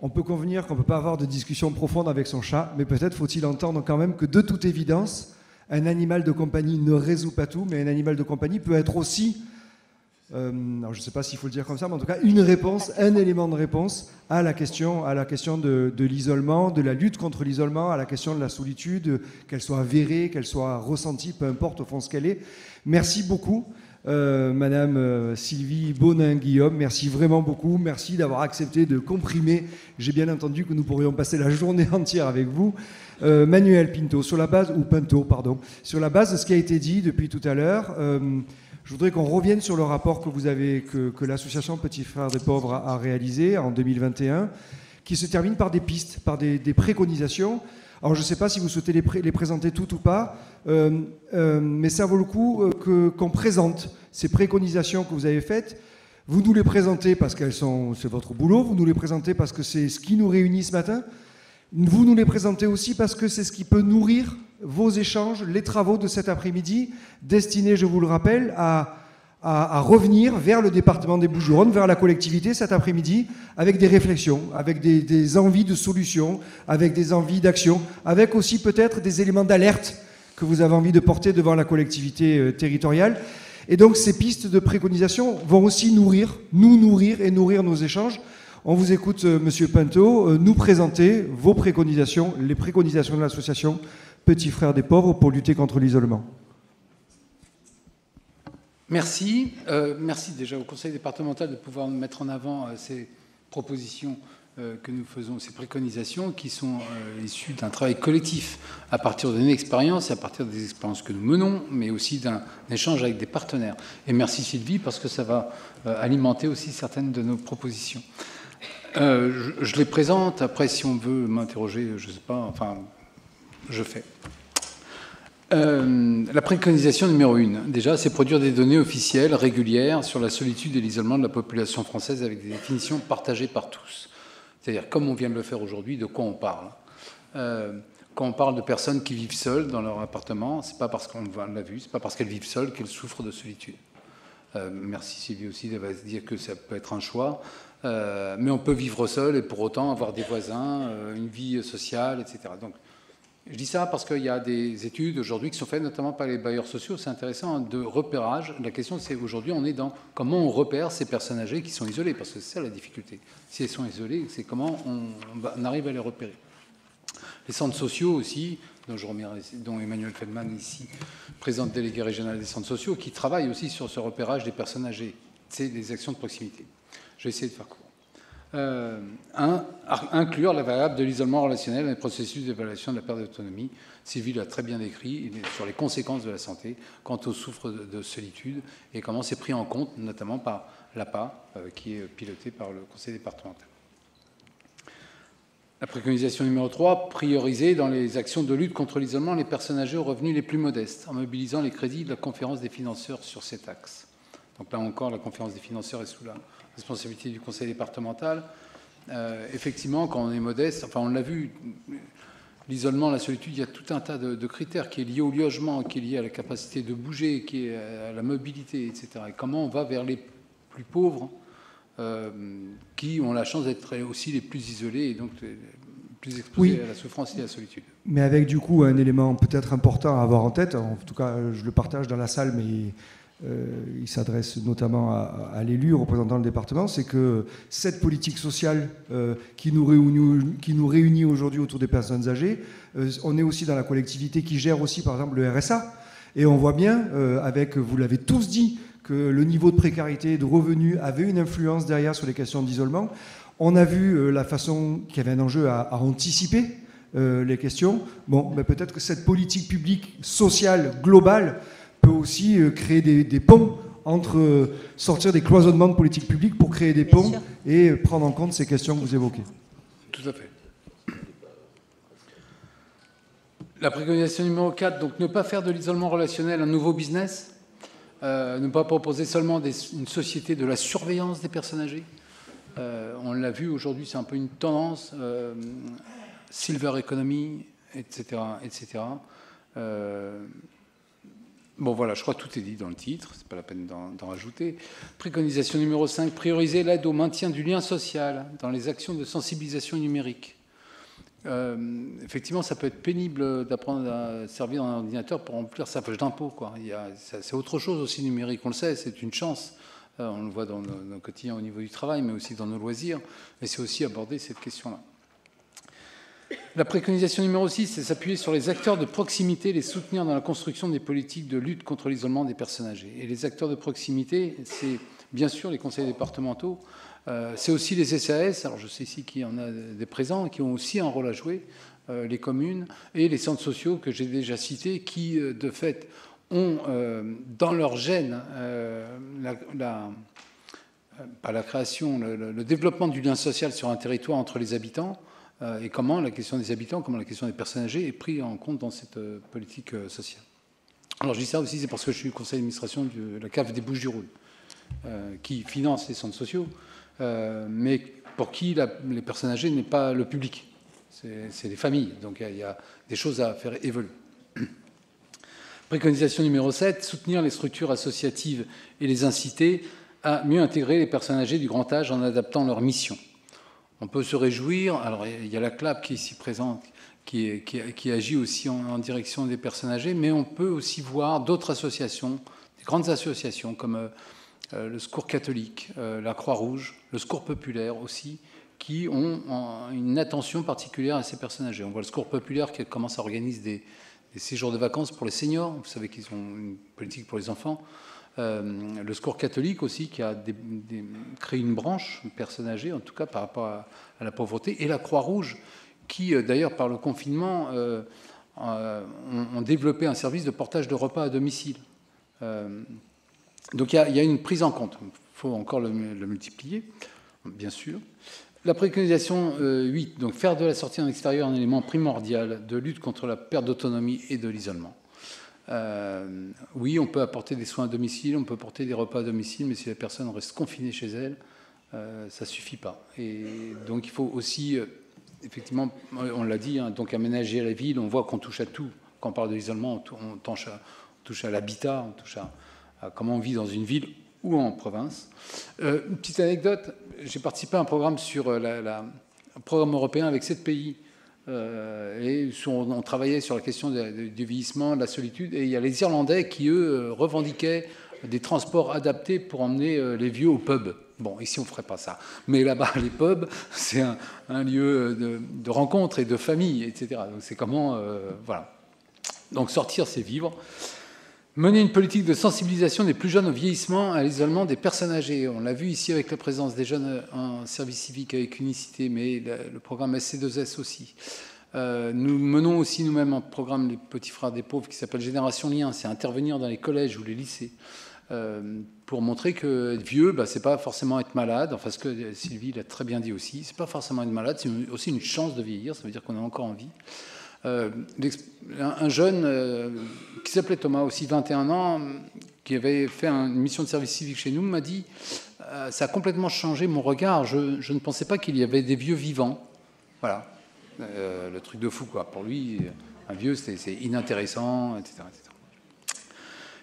On peut convenir qu'on ne peut pas avoir de discussion profonde avec son chat, mais peut-être faut-il entendre quand même que, de toute évidence, un animal de compagnie ne résout pas tout, mais un animal de compagnie peut être aussi, alors je ne sais pas s'il faut le dire comme ça, mais en tout cas, une réponse, un élément de réponse à la question de l'isolement, de la lutte contre l'isolement, à la question de la solitude, qu'elle soit avérée, qu'elle soit ressentie, peu importe au fond ce qu'elle est. Merci beaucoup. Madame Sylvie Bonin-Guillaume, merci vraiment beaucoup. Merci d'avoir accepté de comprimer. J'ai bien entendu que nous pourrions passer la journée entière avec vous. Manuel Pinto, sur la base de ce qui a été dit depuis tout à l'heure, je voudrais qu'on revienne sur le rapport que l'association Petits Frères des Pauvres a réalisé en 2021, qui se termine par des pistes, par des préconisations. Alors, je ne sais pas si vous souhaitez les présenter toutes ou pas, mais ça vaut le coup qu'on présente ces préconisations que vous avez faites. Vous nous les présentez parce c'est votre boulot, vous nous les présentez parce que c'est ce qui nous réunit ce matin. Vous nous les présentez aussi parce que c'est ce qui peut nourrir vos échanges, les travaux de cet après-midi, destinés, je vous le rappelle, à revenir vers le département des Bouches-du-Rhône, vers la collectivité cet après-midi, avec des réflexions, avec des envies de solutions, avec des envies d'action, avec aussi peut-être des éléments d'alerte que vous avez envie de porter devant la collectivité territoriale. Et donc ces pistes de préconisation vont aussi nous nourrir et nourrir nos échanges. On vous écoute, Monsieur Pinto, nous présenter vos préconisations, les préconisations de l'association Petits Frères des Pauvres pour lutter contre l'isolement. Merci. Merci déjà au Conseil départemental de pouvoir mettre en avant ces propositions que nous faisons, ces préconisations qui sont issues d'un travail collectif à partir d'une expérience et à partir des expériences que nous menons, mais aussi d'un échange avec des partenaires. Et merci Sylvie, parce que ça va alimenter aussi certaines de nos propositions. Je les présente, après si on veut m'interroger, je ne sais pas, enfin, je fais. La préconisation numéro 1, déjà, c'est produire des données officielles, régulières, sur la solitude et l'isolement de la population française avec des définitions partagées par tous. C'est-à-dire, comme on vient de le faire aujourd'hui, de quoi on parle. Quand on parle de personnes qui vivent seules dans leur appartement, c'est pas parce qu'on l'a vu, c'est pas parce qu'elles vivent seules qu'elles souffrent de solitude. Merci Sylvie aussi de dire que ça peut être un choix. Mais on peut vivre seul et pour autant avoir des voisins, une vie sociale, etc. Donc, je dis ça parce qu'il y a des études aujourd'hui qui sont faites notamment par les bailleurs sociaux, c'est intéressant, de repérage. La question c'est aujourd'hui on est dans comment on repère ces personnes âgées qui sont isolées, parce que c'est ça la difficulté. Si elles sont isolées, c'est comment on arrive à les repérer. Les centres sociaux aussi, dont Emmanuel Feldman ici, président délégué régional des centres sociaux, qui travaille aussi sur ce repérage des personnes âgées. C'est des actions de proximité. Je vais essayer de faire court. Inclure la variable de l'isolement relationnel dans les processus d'évaluation de la perte d'autonomie. Sylvie l'a très bien décrit sur les conséquences de la santé quand on souffre de solitude et comment c'est pris en compte, notamment par l'APA, qui est piloté par le conseil départemental. La préconisation numéro 3, prioriser dans les actions de lutte contre l'isolement les personnes âgées aux revenus les plus modestes, en mobilisant les crédits de la conférence des financeurs sur cet axe. Donc là encore, la conférence des financeurs est sous la responsabilité du conseil départemental. Effectivement, quand on est modeste, enfin on l'a vu, l'isolement, la solitude, il y a tout un tas de critères qui est lié au logement, qui est lié à la capacité de bouger, qui est à la mobilité, etc. Et comment on va vers les plus pauvres, qui ont la chance d'être aussi les plus isolés et donc les plus exposés à la souffrance et à la solitude. Mais avec du coup un élément peut-être important à avoir en tête, en tout cas je le partage dans la salle, mais il s'adresse notamment à l'élu, représentant le département, c'est que cette politique sociale qui nous réunit aujourd'hui autour des personnes âgées, on est aussi dans la collectivité qui gère aussi par exemple le RSA, et on voit bien, avec, vous l'avez tous dit, que le niveau de précarité et de revenus avait une influence derrière sur les questions d'isolement. On a vu la façon qu'il y avait un enjeu à anticiper les questions. Bon, mais peut-être que cette politique publique sociale globale peut aussi créer des ponts entre sortir des cloisonnements de politique publique pour créer des ponts et prendre en compte ces questions que vous évoquez. Tout à fait. La préconisation numéro 4, donc ne pas faire de l'isolement relationnel un nouveau business. Ne pas proposer seulement une société de la surveillance des personnes âgées. On l'a vu aujourd'hui, c'est un peu une tendance, silver economy, etc. etc. Bon voilà, je crois que tout est dit dans le titre, c'est pas la peine d'en rajouter. Préconisation numéro 5, prioriser l'aide au maintien du lien social dans les actions de sensibilisation numérique. Effectivement, ça peut être pénible d'apprendre à servir un ordinateur pour remplir sa fiche d'impôt. C'est autre chose aussi numérique, on le sait, c'est une chance. On le voit dans nos quotidiens au niveau du travail, mais aussi dans nos loisirs. Mais c'est aussi aborder cette question-là. La préconisation numéro 6, c'est s'appuyer sur les acteurs de proximité, les soutenir dans la construction des politiques de lutte contre l'isolement des personnes âgées. Et les acteurs de proximité, c'est bien sûr les conseils départementaux, c'est aussi les SAS, alors je sais ici qu'il y en a des présents, qui ont aussi un rôle à jouer, les communes et les centres sociaux que j'ai déjà cités, qui de fait ont dans leur gène pas la création, le développement du lien social sur un territoire entre les habitants, et comment la question des habitants, comment la question des personnes âgées est prise en compte dans cette politique sociale. Alors je dis ça aussi, c'est parce que je suis conseil d'administration de la CAF des Bouches-du-Rhône, qui finance les centres sociaux, mais pour qui les personnes âgées n'est pas le public, c'est les familles. Donc il y a des choses à faire évoluer. Préconisation numéro 7, soutenir les structures associatives et les inciter à mieux intégrer les personnes âgées du grand âge en adaptant leur mission. On peut se réjouir, alors il y a la CLAP qui est ici présente, qui agit aussi en direction des personnes âgées, mais on peut aussi voir d'autres associations, des grandes associations comme le Secours catholique, la Croix-Rouge, le Secours populaire aussi, qui ont une attention particulière à ces personnes âgées. On voit le Secours populaire qui commence à organiser des séjours de vacances pour les seniors. Vous savez qu'ils ont une politique pour les enfants. Le Secours catholique aussi qui a créé une branche personnes âgées, en tout cas par rapport à la pauvreté, et la Croix-Rouge qui, d'ailleurs, par le confinement, ont développé un service de portage de repas à domicile. Donc il y a une prise en compte. Il faut encore le multiplier, bien sûr. La préconisation 8, donc faire de la sortie en extérieur un élément primordial de lutte contre la perte d'autonomie et de l'isolement. Oui, on peut apporter des soins à domicile, on peut apporter des repas à domicile, mais si la personne reste confinée chez elle, ça ne suffit pas. Et donc il faut aussi, effectivement, on l'a dit, donc aménager la ville. On voit qu'on touche à tout. Quand on parle de l'isolement, on touche à l'habitat, on touche à comment on vit dans une ville ou en province. Une petite anecdote, j'ai participé à un programme sur un programme européen avec 7 pays. Et on travaillait sur la question du vieillissement, de la solitude, et il y a les Irlandais qui, eux, revendiquaient des transports adaptés pour emmener les vieux au pub. Bon, ici, on ne ferait pas ça. Mais là-bas, les pubs, c'est un lieu de rencontre et de famille, etc. Donc, c'est comment... voilà. Donc, sortir, c'est vivre. Mener une politique de sensibilisation des plus jeunes au vieillissement, à l'isolement des personnes âgées. On l'a vu ici avec la présence des jeunes en service civique avec Unicité, mais le programme SC2S aussi. Nous menons aussi nous-mêmes un programme Les Petits Frères des Pauvres qui s'appelle Génération Lien. C'est intervenir dans les collèges ou les lycées pour montrer que être vieux, c'est pas forcément être malade. Enfin, ce que Sylvie l'a très bien dit aussi, c'est pas forcément être malade, c'est aussi une chance de vieillir. Ça veut dire qu'on a encore envie. Un jeune qui s'appelait Thomas, aussi 21 ans, qui avait fait une mission de service civique chez nous, m'a dit ça a complètement changé mon regard. Je ne pensais pas qu'il y avait des vieux vivants. Voilà, le truc de fou, quoi. Pour lui, un vieux, c'est inintéressant, etc., etc.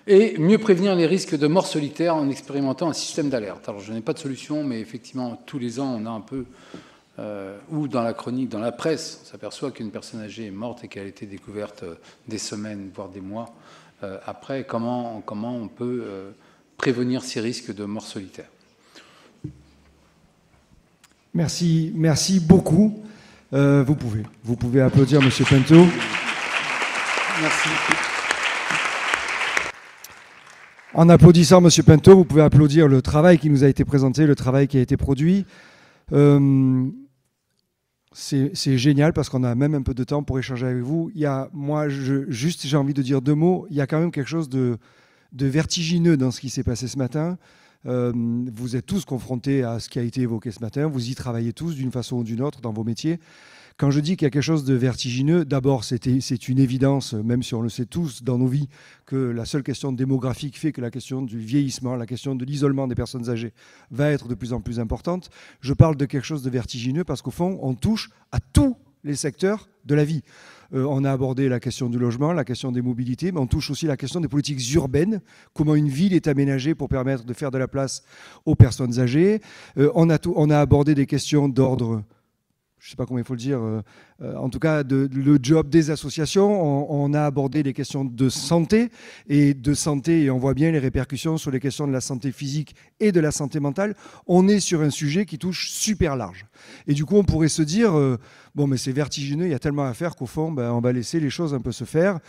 Et mieux prévenir les risques de mort solitaire en expérimentant un système d'alerte. Alors, je n'ai pas de solution, mais effectivement, tous les ans, on a un peu... ou dans la chronique, dans la presse, on s'aperçoit qu'une personne âgée est morte et qu'elle a été découverte des semaines, voire des mois après. Comment on peut prévenir ces risques de mort solitaire? Merci beaucoup. Vous pouvez applaudir M. Pinto. Merci. En applaudissant M. Pinto, vous pouvez applaudir le travail qui nous a été présenté, le travail qui a été produit. C'est génial parce qu'on a même un peu de temps pour échanger avec vous. J'ai envie de dire 2 mots. Il y a quand même quelque chose de vertigineux dans ce qui s'est passé ce matin. Vous êtes tous confrontés à ce qui a été évoqué ce matin. Vous y travaillez tous d'une façon ou d'une autre dans vos métiers. Quand je dis qu'il y a quelque chose de vertigineux, d'abord, c'est une évidence, même si on le sait tous dans nos vies, que la seule question démographique fait que la question du vieillissement, la question de l'isolement des personnes âgées va être de plus en plus importante. Je parle de quelque chose de vertigineux parce qu'au fond, on touche à tous les secteurs de la vie. On a abordé la question du logement, la question des mobilités, mais on touche aussi la question des politiques urbaines, comment une ville est aménagée pour permettre de faire de la place aux personnes âgées. On a abordé des questions d'ordre... je ne sais pas comment il faut le dire, en tout cas le job des associations. On a abordé les questions de santé, et on voit bien les répercussions sur les questions de la santé physique et de la santé mentale. On est sur un sujet qui touche super large. Et du coup, on pourrait se dire, mais c'est vertigineux, il y a tellement à faire qu'au fond, on va laisser les choses un peu se faire,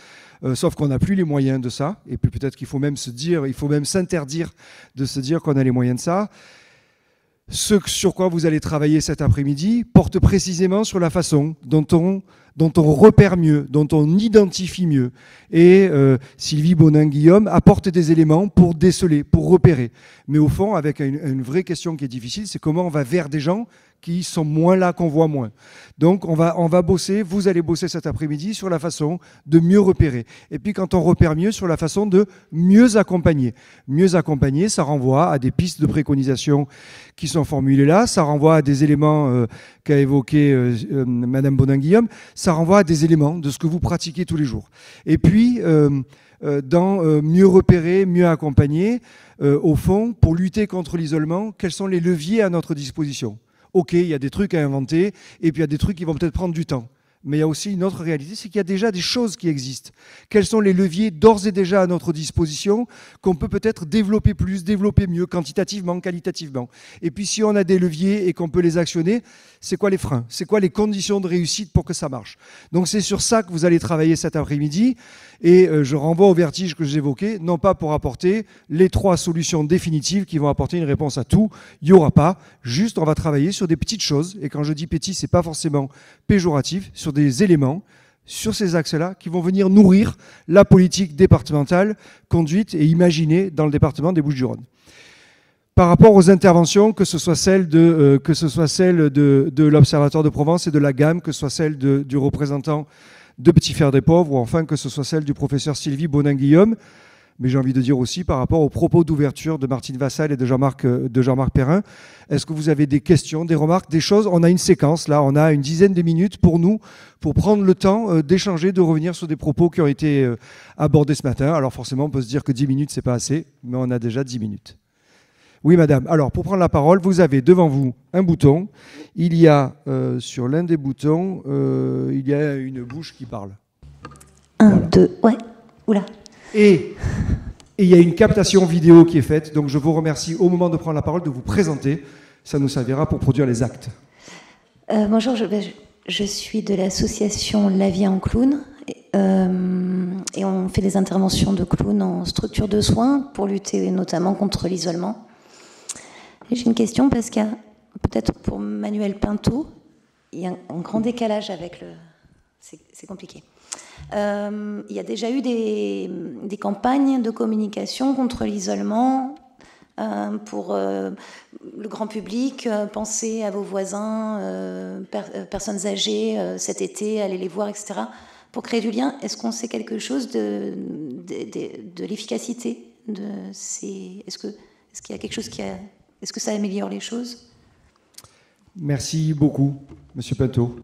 sauf qu'on n'a plus les moyens de ça, et puis peut-être qu'il faut même s'interdire de se dire qu'on a les moyens de ça. Ce sur quoi vous allez travailler cet après-midi porte précisément sur la façon dont on repère mieux, dont on identifie mieux. Et Sylvie Bonin-Guillaume apporte des éléments pour déceler, pour repérer. Mais au fond, avec une vraie question qui est difficile, c'est comment on va vers des gens qui sont moins là, qu'on voit moins. Donc on va bosser, vous allez bosser cet après-midi sur la façon de mieux repérer. Et puis quand on repère mieux, sur la façon de mieux accompagner. Mieux accompagner, ça renvoie à des pistes de préconisation qui sont formulées là, ça renvoie à des éléments qu'a évoqué Madame Bonin-Guillaume, ça renvoie à des éléments de ce que vous pratiquez tous les jours. Et puis, dans mieux repérer, mieux accompagner, au fond, pour lutter contre l'isolement, quels sont les leviers à notre disposition ? Ok, il y a des trucs à inventer, et puis il y a des trucs qui vont peut-être prendre du temps. Mais il y a aussi une autre réalité, c'est qu'il y a déjà des choses qui existent. Quels sont les leviers d'ores et déjà à notre disposition qu'on peut peut-être développer plus, développer mieux, quantitativement, qualitativement. Et puis si on a des leviers et qu'on peut les actionner, c'est quoi les freins? C'est quoi les conditions de réussite pour que ça marche? Donc c'est sur ça que vous allez travailler cet après-midi. Et je renvoie au vertige que j'évoquais, non pas pour apporter les 3 solutions définitives qui vont apporter une réponse à tout. Il n'y aura pas. Juste, on va travailler sur des petites choses. Et quand je dis petit, ce n'est pas forcément péjoratif, sur des éléments, sur ces axes-là, qui vont venir nourrir la politique départementale conduite et imaginée dans le département des Bouches-du-Rhône. Par rapport aux interventions, que ce soit celle de l'Observatoire de Provence et de la GAM, que ce soit celle du représentant de Petit Fer des Pauvres, ou enfin que ce soit celle du professeur Sylvie Bonin-Guillaume, mais j'ai envie de dire aussi par rapport aux propos d'ouverture de Martine Vassal et de Jean-Marc Perrin. Est-ce que vous avez des questions, des remarques, des choses? On a une séquence, là, on a une dizaine de minutes pour nous, pour prendre le temps d'échanger, de revenir sur des propos qui ont été abordés ce matin. Alors forcément, on peut se dire que 10 minutes, c'est pas assez, mais on a déjà 10 minutes. Oui, madame. Alors, pour prendre la parole, vous avez devant vous un bouton. Il y a, sur l'un des boutons, il y a une bouche qui parle. 1, voilà. 2, ouais. Oula. Et il y a une captation vidéo qui est faite. Donc, je vous remercie au moment de prendre la parole de vous présenter. Ça nous servira pour produire les actes. Bonjour, je suis de l'association La Vie en Clown. Et on fait des interventions de clowns en structure de soins pour lutter notamment contre l'isolement. J'ai une question parce qu'il y a, peut-être pour Manuel Pinto, il y a un grand décalage avec c'est compliqué. Il y a déjà eu des campagnes de communication contre l'isolement pour le grand public. Pensez à vos voisins, personnes âgées cet été, allez les voir, etc. Pour créer du lien, est-ce qu'on sait quelque chose de l'efficacité de ces... Est-ce qu'il y a quelque chose est-ce que ça améliore les choses? Merci beaucoup, Monsieur Pinto.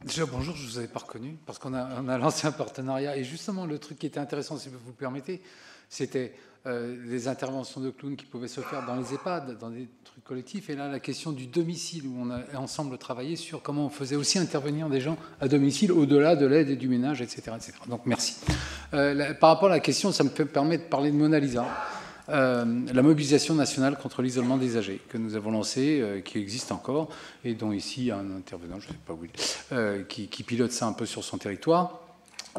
Déjà, bonjour, je ne vous avais pas reconnu, parce qu'on a lancé un partenariat. Et justement, le truc qui était intéressant, si vous le permettez, c'était les interventions de clowns qui pouvaient se faire dans les EHPAD, dans des trucs collectifs. Et là, la question du domicile, où on a ensemble travaillé sur comment on faisait aussi intervenir des gens à domicile, au-delà de l'aide et du ménage, etc. etc. Donc, merci. Par rapport à la question, ça me permet de parler de Mona Lisa. La mobilisation nationale contre l'isolement des âgés que nous avons lancée, qui existe encore, et dont ici il y a un intervenant, je ne sais pas où il est, qui pilote ça un peu sur son territoire.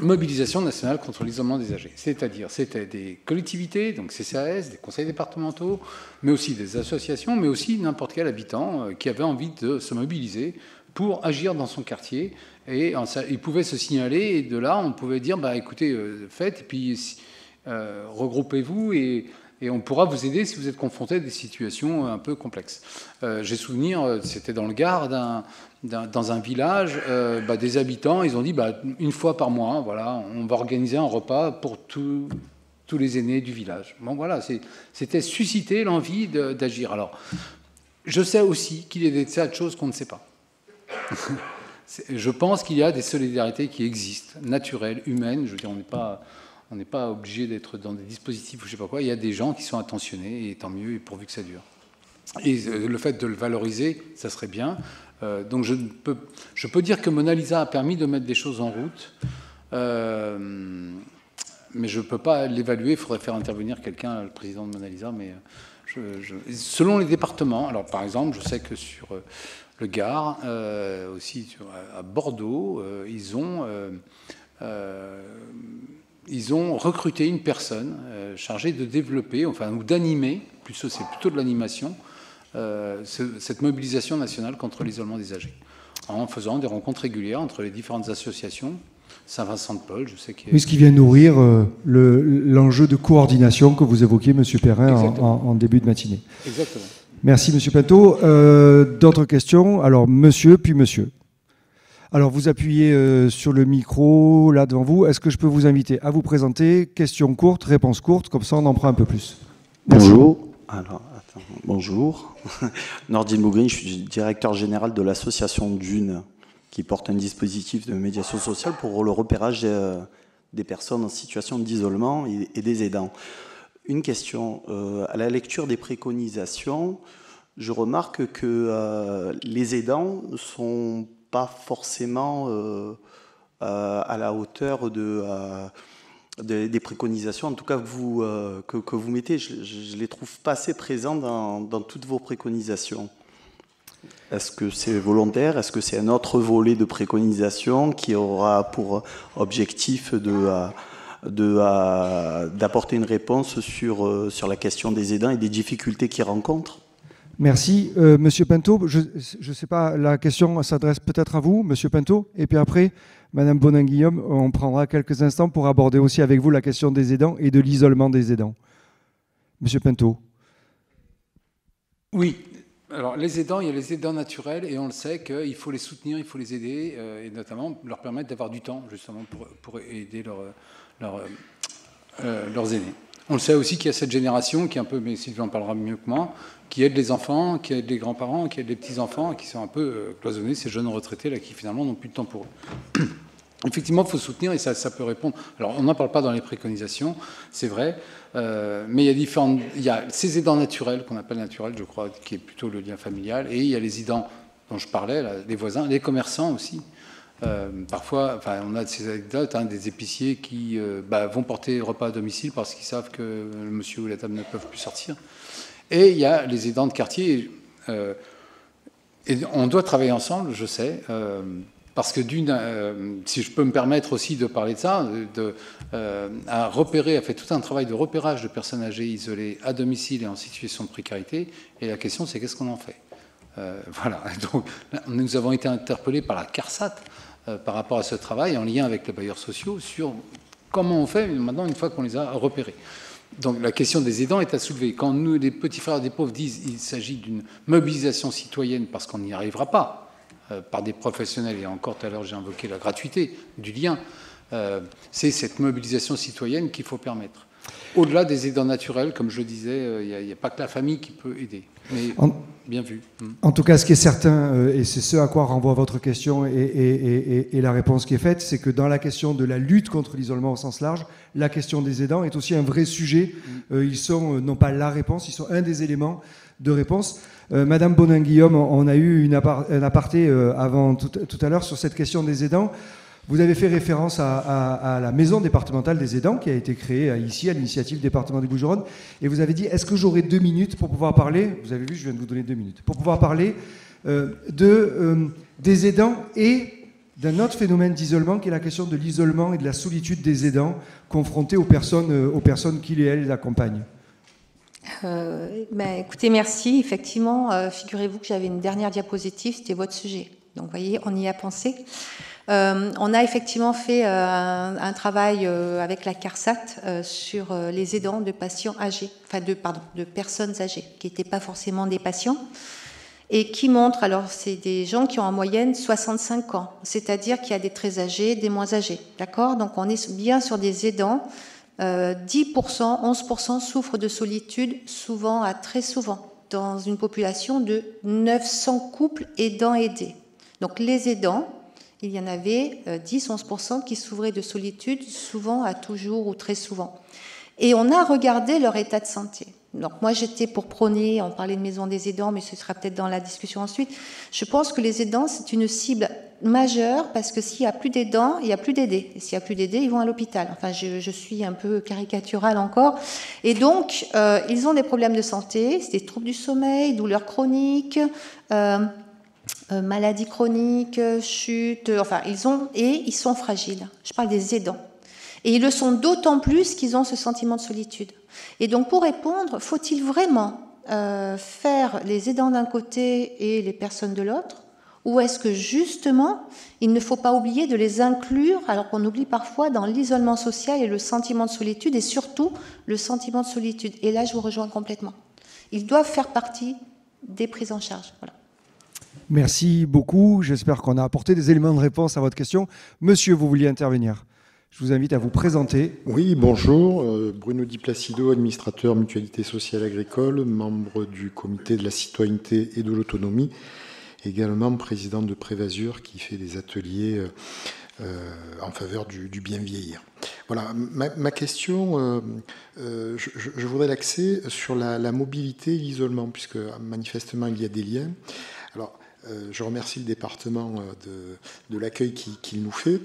Mobilisation nationale contre l'isolement des âgés. C'est-à-dire, c'était des collectivités, donc CCAS, des conseils départementaux, mais aussi des associations, mais aussi n'importe quel habitant qui avait envie de se mobiliser pour agir dans son quartier. Et il pouvait se signaler, et de là, on pouvait dire, bah, écoutez, faites, et puis regroupez-vous, et on pourra vous aider si vous êtes confronté à des situations un peu complexes. J'ai souvenir, c'était dans le Gard, dans un village, des habitants, ils ont dit, une fois par mois, voilà, on va organiser un repas pour tous les aînés du village. Bon, voilà, c'était susciter l'envie d'agir. Alors, je sais aussi qu'il y a des tas de choses qu'on ne sait pas. Je pense qu'il y a des solidarités qui existent, naturelles, humaines. Je veux dire, on n'est pas obligé d'être dans des dispositifs ou je ne sais pas quoi. Il y a des gens qui sont attentionnés, et tant mieux, et pourvu que ça dure. Et le fait de le valoriser, ça serait bien. Donc je peux dire que Mona Lisa a permis de mettre des choses en route, mais je ne peux pas l'évaluer. Il faudrait faire intervenir quelqu'un, le président de Mona Lisa. Mais selon les départements, alors par exemple, je sais que sur le Gard, aussi à Bordeaux, ils ont recruté une personne chargée de développer, ou d'animer, c'est plutôt de l'animation, cette mobilisation nationale contre l'isolement des âgés, en faisant des rencontres régulières entre les différentes associations. Saint-Vincent-de-Paul, je sais qu'il y a... Oui, ce qui vient nourrir l'enjeu de coordination que vous évoquiez, M. Perrin, en début de matinée. Exactement. Merci, M. Pinto. D'autres questions? Alors, monsieur, puis monsieur. Alors, vous appuyez sur le micro, là, devant vous. Est-ce que je peux vous inviter à vous présenter? Questions courtes, réponses courtes, comme ça, on en prend un peu plus. Merci. Bonjour. Alors, bonjour. Nordine Bougrine, je suis directeur général de l'association Dune, qui porte un dispositif de médiation sociale pour le repérage des personnes en situation d'isolement et des aidants. Une question. À la lecture des préconisations, je remarque que les aidants ne sont pas forcément à la hauteur des préconisations, en tout cas que vous mettez. Je ne les trouve pas assez présents dans toutes vos préconisations. Est-ce que c'est volontaire? Est-ce que c'est un autre volet de préconisation qui aura pour objectif d'apporter une réponse sur la question des aidants et des difficultés qu'ils rencontrent? Merci. Monsieur Pinto, je ne sais pas, la question s'adresse peut-être à vous, Monsieur Pinto, et puis après, Madame Bonin-Guillaume, on prendra quelques instants pour aborder aussi avec vous la question des aidants et de l'isolement des aidants. Monsieur Pinto. Oui. Alors, les aidants, il y a les aidants naturels, et on le sait qu'il faut les soutenir, il faut les aider, et notamment leur permettre d'avoir du temps, justement, pour aider leurs aînés. On le sait aussi qu'il y a cette génération qui est un peu, mais Sylvie en parlera mieux que moi, qui aide les enfants, qui aide les grands-parents, qui aide les petits-enfants, qui sont un peu cloisonnés, ces jeunes retraités là, qui finalement n'ont plus de temps pour eux. Effectivement, il faut soutenir, et ça peut répondre. Alors, on n'en parle pas dans les préconisations, c'est vrai, mais il y a ces aidants naturels, qu'on appelle naturels, je crois, qui est plutôt le lien familial, et il y a les aidants dont je parlais, là, les voisins, les commerçants aussi. Parfois, on a ces anecdotes, des épiciers qui vont porter repas à domicile parce qu'ils savent que le monsieur ou la dame ne peuvent plus sortir. Et il y a les aidants de quartier. Et on doit travailler ensemble, je sais, parce que si je peux me permettre aussi de parler de ça, a fait tout un travail de repérage de personnes âgées isolées à domicile et en situation de précarité. Et la question, c'est qu'est-ce qu'on en fait? Voilà. Donc, là, nous avons été interpellés par la CARSAT, par rapport à ce travail, en lien avec les bailleurs sociaux, sur comment on fait maintenant une fois qu'on les a repérés. Donc la question des aidants est à soulever. Quand nous, les petits frères des pauvres, disent qu'il s'agit d'une mobilisation citoyenne parce qu'on n'y arrivera pas par des professionnels, et encore tout à l'heure j'ai invoqué la gratuité du lien, c'est cette mobilisation citoyenne qu'il faut permettre. Au-delà des aidants naturels, comme je le disais, il n'y a pas que la famille qui peut aider. Mais bien vu. En tout cas, ce qui est certain, et c'est ce à quoi renvoie votre question et la réponse qui est faite, c'est que dans la question de la lutte contre l'isolement au sens large, la question des aidants est aussi un vrai sujet. Ils sont non pas la réponse, ils sont un des éléments de réponse. Madame Bonin-Guillaume, on a eu un aparté avant tout à l'heure sur cette question des aidants. Vous avez fait référence à la maison départementale des aidants qui a été créée ici à l'initiative du département du Bouches-du-Rhône. Et vous avez dit, est-ce que j'aurai 2 minutes pour pouvoir parler, vous avez vu, je viens de vous donner 2 minutes, pour pouvoir parler des aidants et d'un autre phénomène d'isolement qui est la question de l'isolement et de la solitude des aidants confrontés aux personnes qui les accompagnent. Écoutez, merci. Effectivement, figurez-vous que j'avais une dernière diapositive, c'était votre sujet. Donc, vous voyez, on y a pensé. On a effectivement fait un travail avec la CARSAT sur les aidants de patients âgés, de personnes âgées, qui n'étaient pas forcément des patients, et qui montrent, alors c'est des gens qui ont en moyenne 65 ans, c'est-à-dire qu'il y a des très âgés, des moins âgés, d'accord ? Donc on est bien sur des aidants, 10%, 11% souffrent de solitude, souvent à très souvent, dans une population de 900 couples aidants aidés. Donc les aidants, il y en avait 10-11% qui souffraient de solitude, souvent à toujours ou très souvent. Et on a regardé leur état de santé. Donc moi j'étais pour prôner, on parlait de maison des aidants, mais ce sera peut-être dans la discussion ensuite. Je pense que les aidants, c'est une cible majeure parce que s'il n'y a plus d'aidants, il n'y a plus d'aidés. Et s'il n'y a plus d'aidés, ils vont à l'hôpital. Enfin, je suis un peu caricaturale encore. Et donc, ils ont des problèmes de santé, c'est des troubles du sommeil, douleurs chroniques, maladies chroniques, chutes, enfin, ils sont fragiles. Je parle des aidants. Et ils le sont d'autant plus qu'ils ont ce sentiment de solitude. Et donc, pour répondre, faut-il vraiment faire les aidants d'un côté et les personnes de l'autre ? Ou est-ce que, justement, il ne faut pas oublier de les inclure, alors qu'on oublie parfois, dans l'isolement social et le sentiment de solitude, et surtout le sentiment de solitude. Et là, je vous rejoins complètement. Ils doivent faire partie des prises en charge. Voilà. Merci beaucoup. J'espère qu'on a apporté des éléments de réponse à votre question. Monsieur, vous vouliez intervenir ? Je vous invite à vous présenter. Oui, bonjour. Bruno Di Placido, administrateur Mutualité Sociale Agricole, membre du comité de la citoyenneté et de l'autonomie, également président de Prévasure qui fait des ateliers en faveur du bien vieillir. Voilà, ma question, je voudrais l'axer sur la mobilité et l'isolement, puisque manifestement il y a des liens. Alors, je remercie le département de l'accueil qu'il nous fait.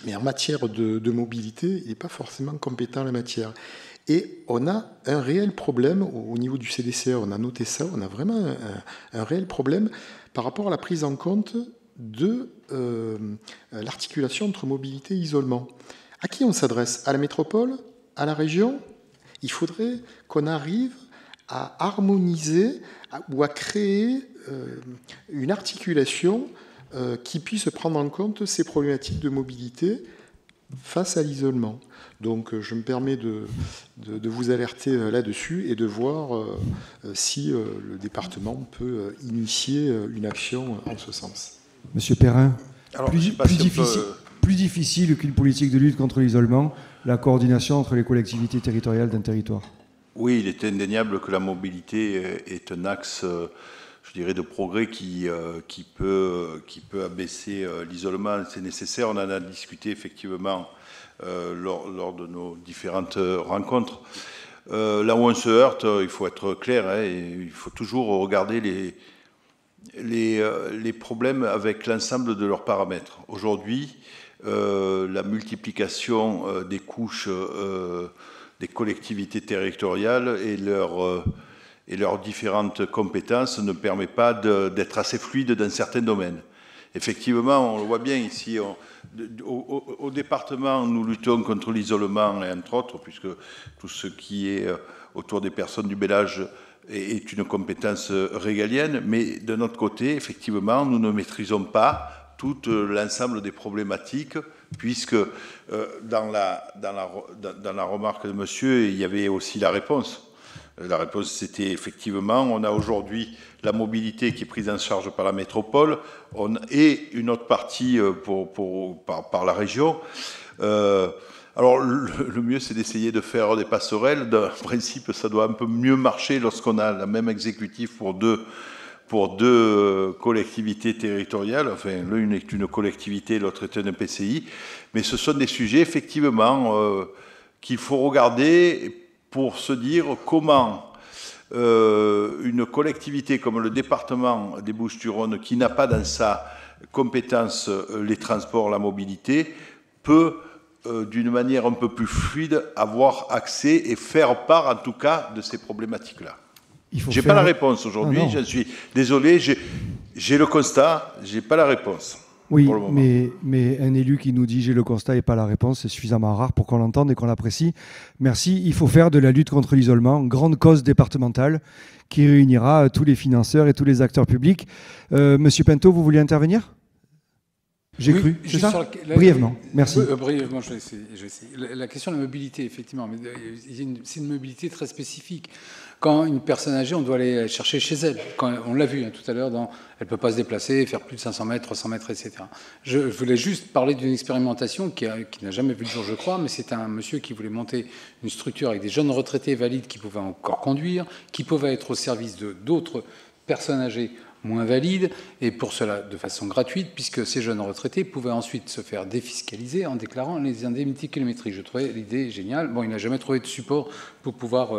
Mais en matière de mobilité, il n'est pas forcément compétent en la matière. Et on a un réel problème au niveau du CDCE, on a noté ça, on a vraiment un réel problème par rapport à la prise en compte de l'articulation entre mobilité et isolement. À qui on s'adresse ? À la métropole ? À la région ? Il faudrait qu'on arrive à harmoniser ou à créer une articulation qui puisse prendre en compte ces problématiques de mobilité face à l'isolement. Donc je me permets de vous alerter là-dessus et de voir si le département peut initier une action en ce sens. Monsieur Perrin, plus difficile qu'une politique de lutte contre l'isolement, la coordination entre les collectivités territoriales d'un territoire. Oui, il est indéniable que la mobilité est un axe je dirais, de progrès qui peut abaisser l'isolement. C'est nécessaire. On en a discuté effectivement lors de nos différentes rencontres. Là où on se heurte, il faut être clair, hein, et il faut toujours regarder les problèmes avec l'ensemble de leurs paramètres. Aujourd'hui, la multiplication des couches des collectivités territoriales et leurs différentes compétences ne permet pas d'être assez fluide dans certains domaines. Effectivement, on le voit bien ici, au département, nous luttons contre l'isolement, entre autres, puisque tout ce qui est autour des personnes du bel âge est une compétence régalienne, mais de notre côté, effectivement, nous ne maîtrisons pas tout l'ensemble des problématiques, puisque dans la remarque de monsieur, il y avait aussi la réponse. La réponse, c'était effectivement, on a aujourd'hui la mobilité qui est prise en charge par la métropole et une autre partie par la région. Alors, le mieux, c'est d'essayer de faire des passerelles. En principe, ça doit un peu mieux marcher lorsqu'on a le même exécutif pour deux collectivités territoriales. Enfin, l'une est une collectivité, l'autre est un EPCI. Mais ce sont des sujets, effectivement, qu'il faut regarder pour se dire comment une collectivité comme le département des Bouches-du-Rhône, qui n'a pas dans sa compétence les transports, la mobilité, peut, d'une manière un peu plus fluide, avoir accès et faire part, en tout cas, de ces problématiques-là. Je n'ai pas la réponse aujourd'hui, je suis désolé, j'ai le constat, je n'ai pas la réponse. Oui, mais un élu qui nous dit j'ai le constat et pas la réponse, c'est suffisamment rare pour qu'on l'entende et qu'on l'apprécie. Merci. Il faut faire de la lutte contre l'isolement, grande cause départementale qui réunira tous les financeurs et tous les acteurs publics. Monsieur Pinto, vous vouliez intervenir ? J'ai cru, c'est ça ? Brièvement, merci. Brièvement, je vais essayer. La question de la mobilité, effectivement, c'est une mobilité très spécifique. Quand une personne âgée, on doit aller chercher chez elle. On l'a vu tout à l'heure, elle ne peut pas se déplacer, faire plus de 500 mètres, 300 mètres, etc. Je voulais juste parler d'une expérimentation qui n'a jamais vu le jour, je crois, mais c'est un monsieur qui voulait monter une structure avec des jeunes retraités valides qui pouvaient encore conduire, qui pouvaient être au service d'autres personnes âgées moins valides, et pour cela de façon gratuite, puisque ces jeunes retraités pouvaient ensuite se faire défiscaliser en déclarant les indemnités kilométriques. Je trouvais l'idée géniale. Bon, il n'a jamais trouvé de support pour pouvoir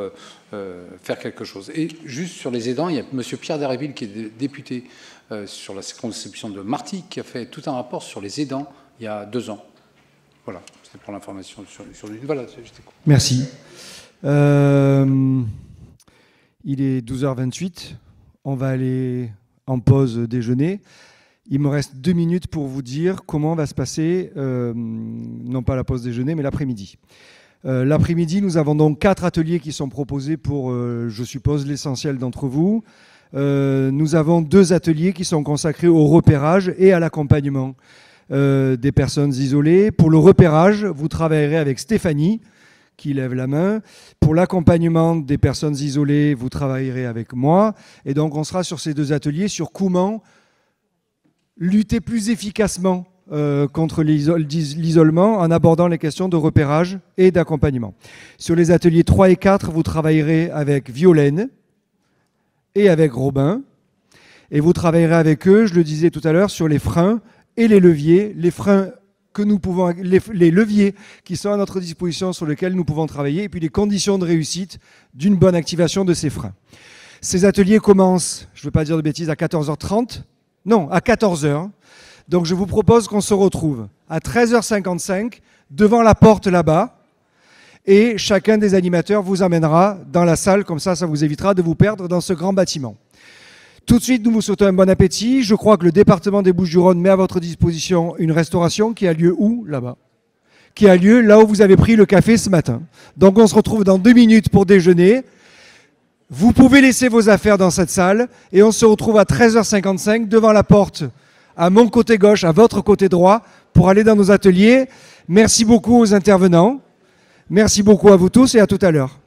faire quelque chose. Et juste sur les aidants, il y a M. Pierre Daréville, qui est député sur la circonscription de Marty, qui a fait tout un rapport sur les aidants il y a 2 ans. Voilà, c'était pour l'information sur lui. Voilà, j'étais cool. Merci. Il est 12h28. On va aller en pause déjeuner. Il me reste 2 minutes pour vous dire comment va se passer, non pas la pause déjeuner, mais l'après-midi. L'après-midi, nous avons donc 4 ateliers qui sont proposés pour, je suppose, l'essentiel d'entre vous. Nous avons 2 ateliers qui sont consacrés au repérage et à l'accompagnement des personnes isolées. Pour le repérage, vous travaillerez avec Stéphanie, qui lève la main. Pour l'accompagnement des personnes isolées, vous travaillerez avec moi. Et donc, on sera sur ces 2 ateliers sur comment lutter plus efficacement contre l'isolement en abordant les questions de repérage et d'accompagnement. Sur les ateliers 3 et 4, vous travaillerez avec Violaine et avec Robin. Et vous travaillerez avec eux, je le disais tout à l'heure, sur les freins et les leviers. Les freins que nous pouvons, les leviers qui sont à notre disposition sur lesquels nous pouvons travailler, et puis les conditions de réussite d'une bonne activation de ces freins. Ces ateliers commencent, je ne veux pas dire de bêtises, à 14h30, non, à 14h. Donc je vous propose qu'on se retrouve à 13h55 devant la porte là-bas, et chacun des animateurs vous amènera dans la salle, comme ça vous évitera de vous perdre dans ce grand bâtiment. Tout de suite, nous vous souhaitons un bon appétit. Je crois que le département des Bouches-du-Rhône met à votre disposition une restauration qui a lieu où ? Là-bas. Qui a lieu là où vous avez pris le café ce matin. Donc on se retrouve dans 2 minutes pour déjeuner. Vous pouvez laisser vos affaires dans cette salle et on se retrouve à 13h55 devant la porte, à mon côté gauche, à votre côté droit, pour aller dans nos ateliers. Merci beaucoup aux intervenants. Merci beaucoup à vous tous et à tout à l'heure.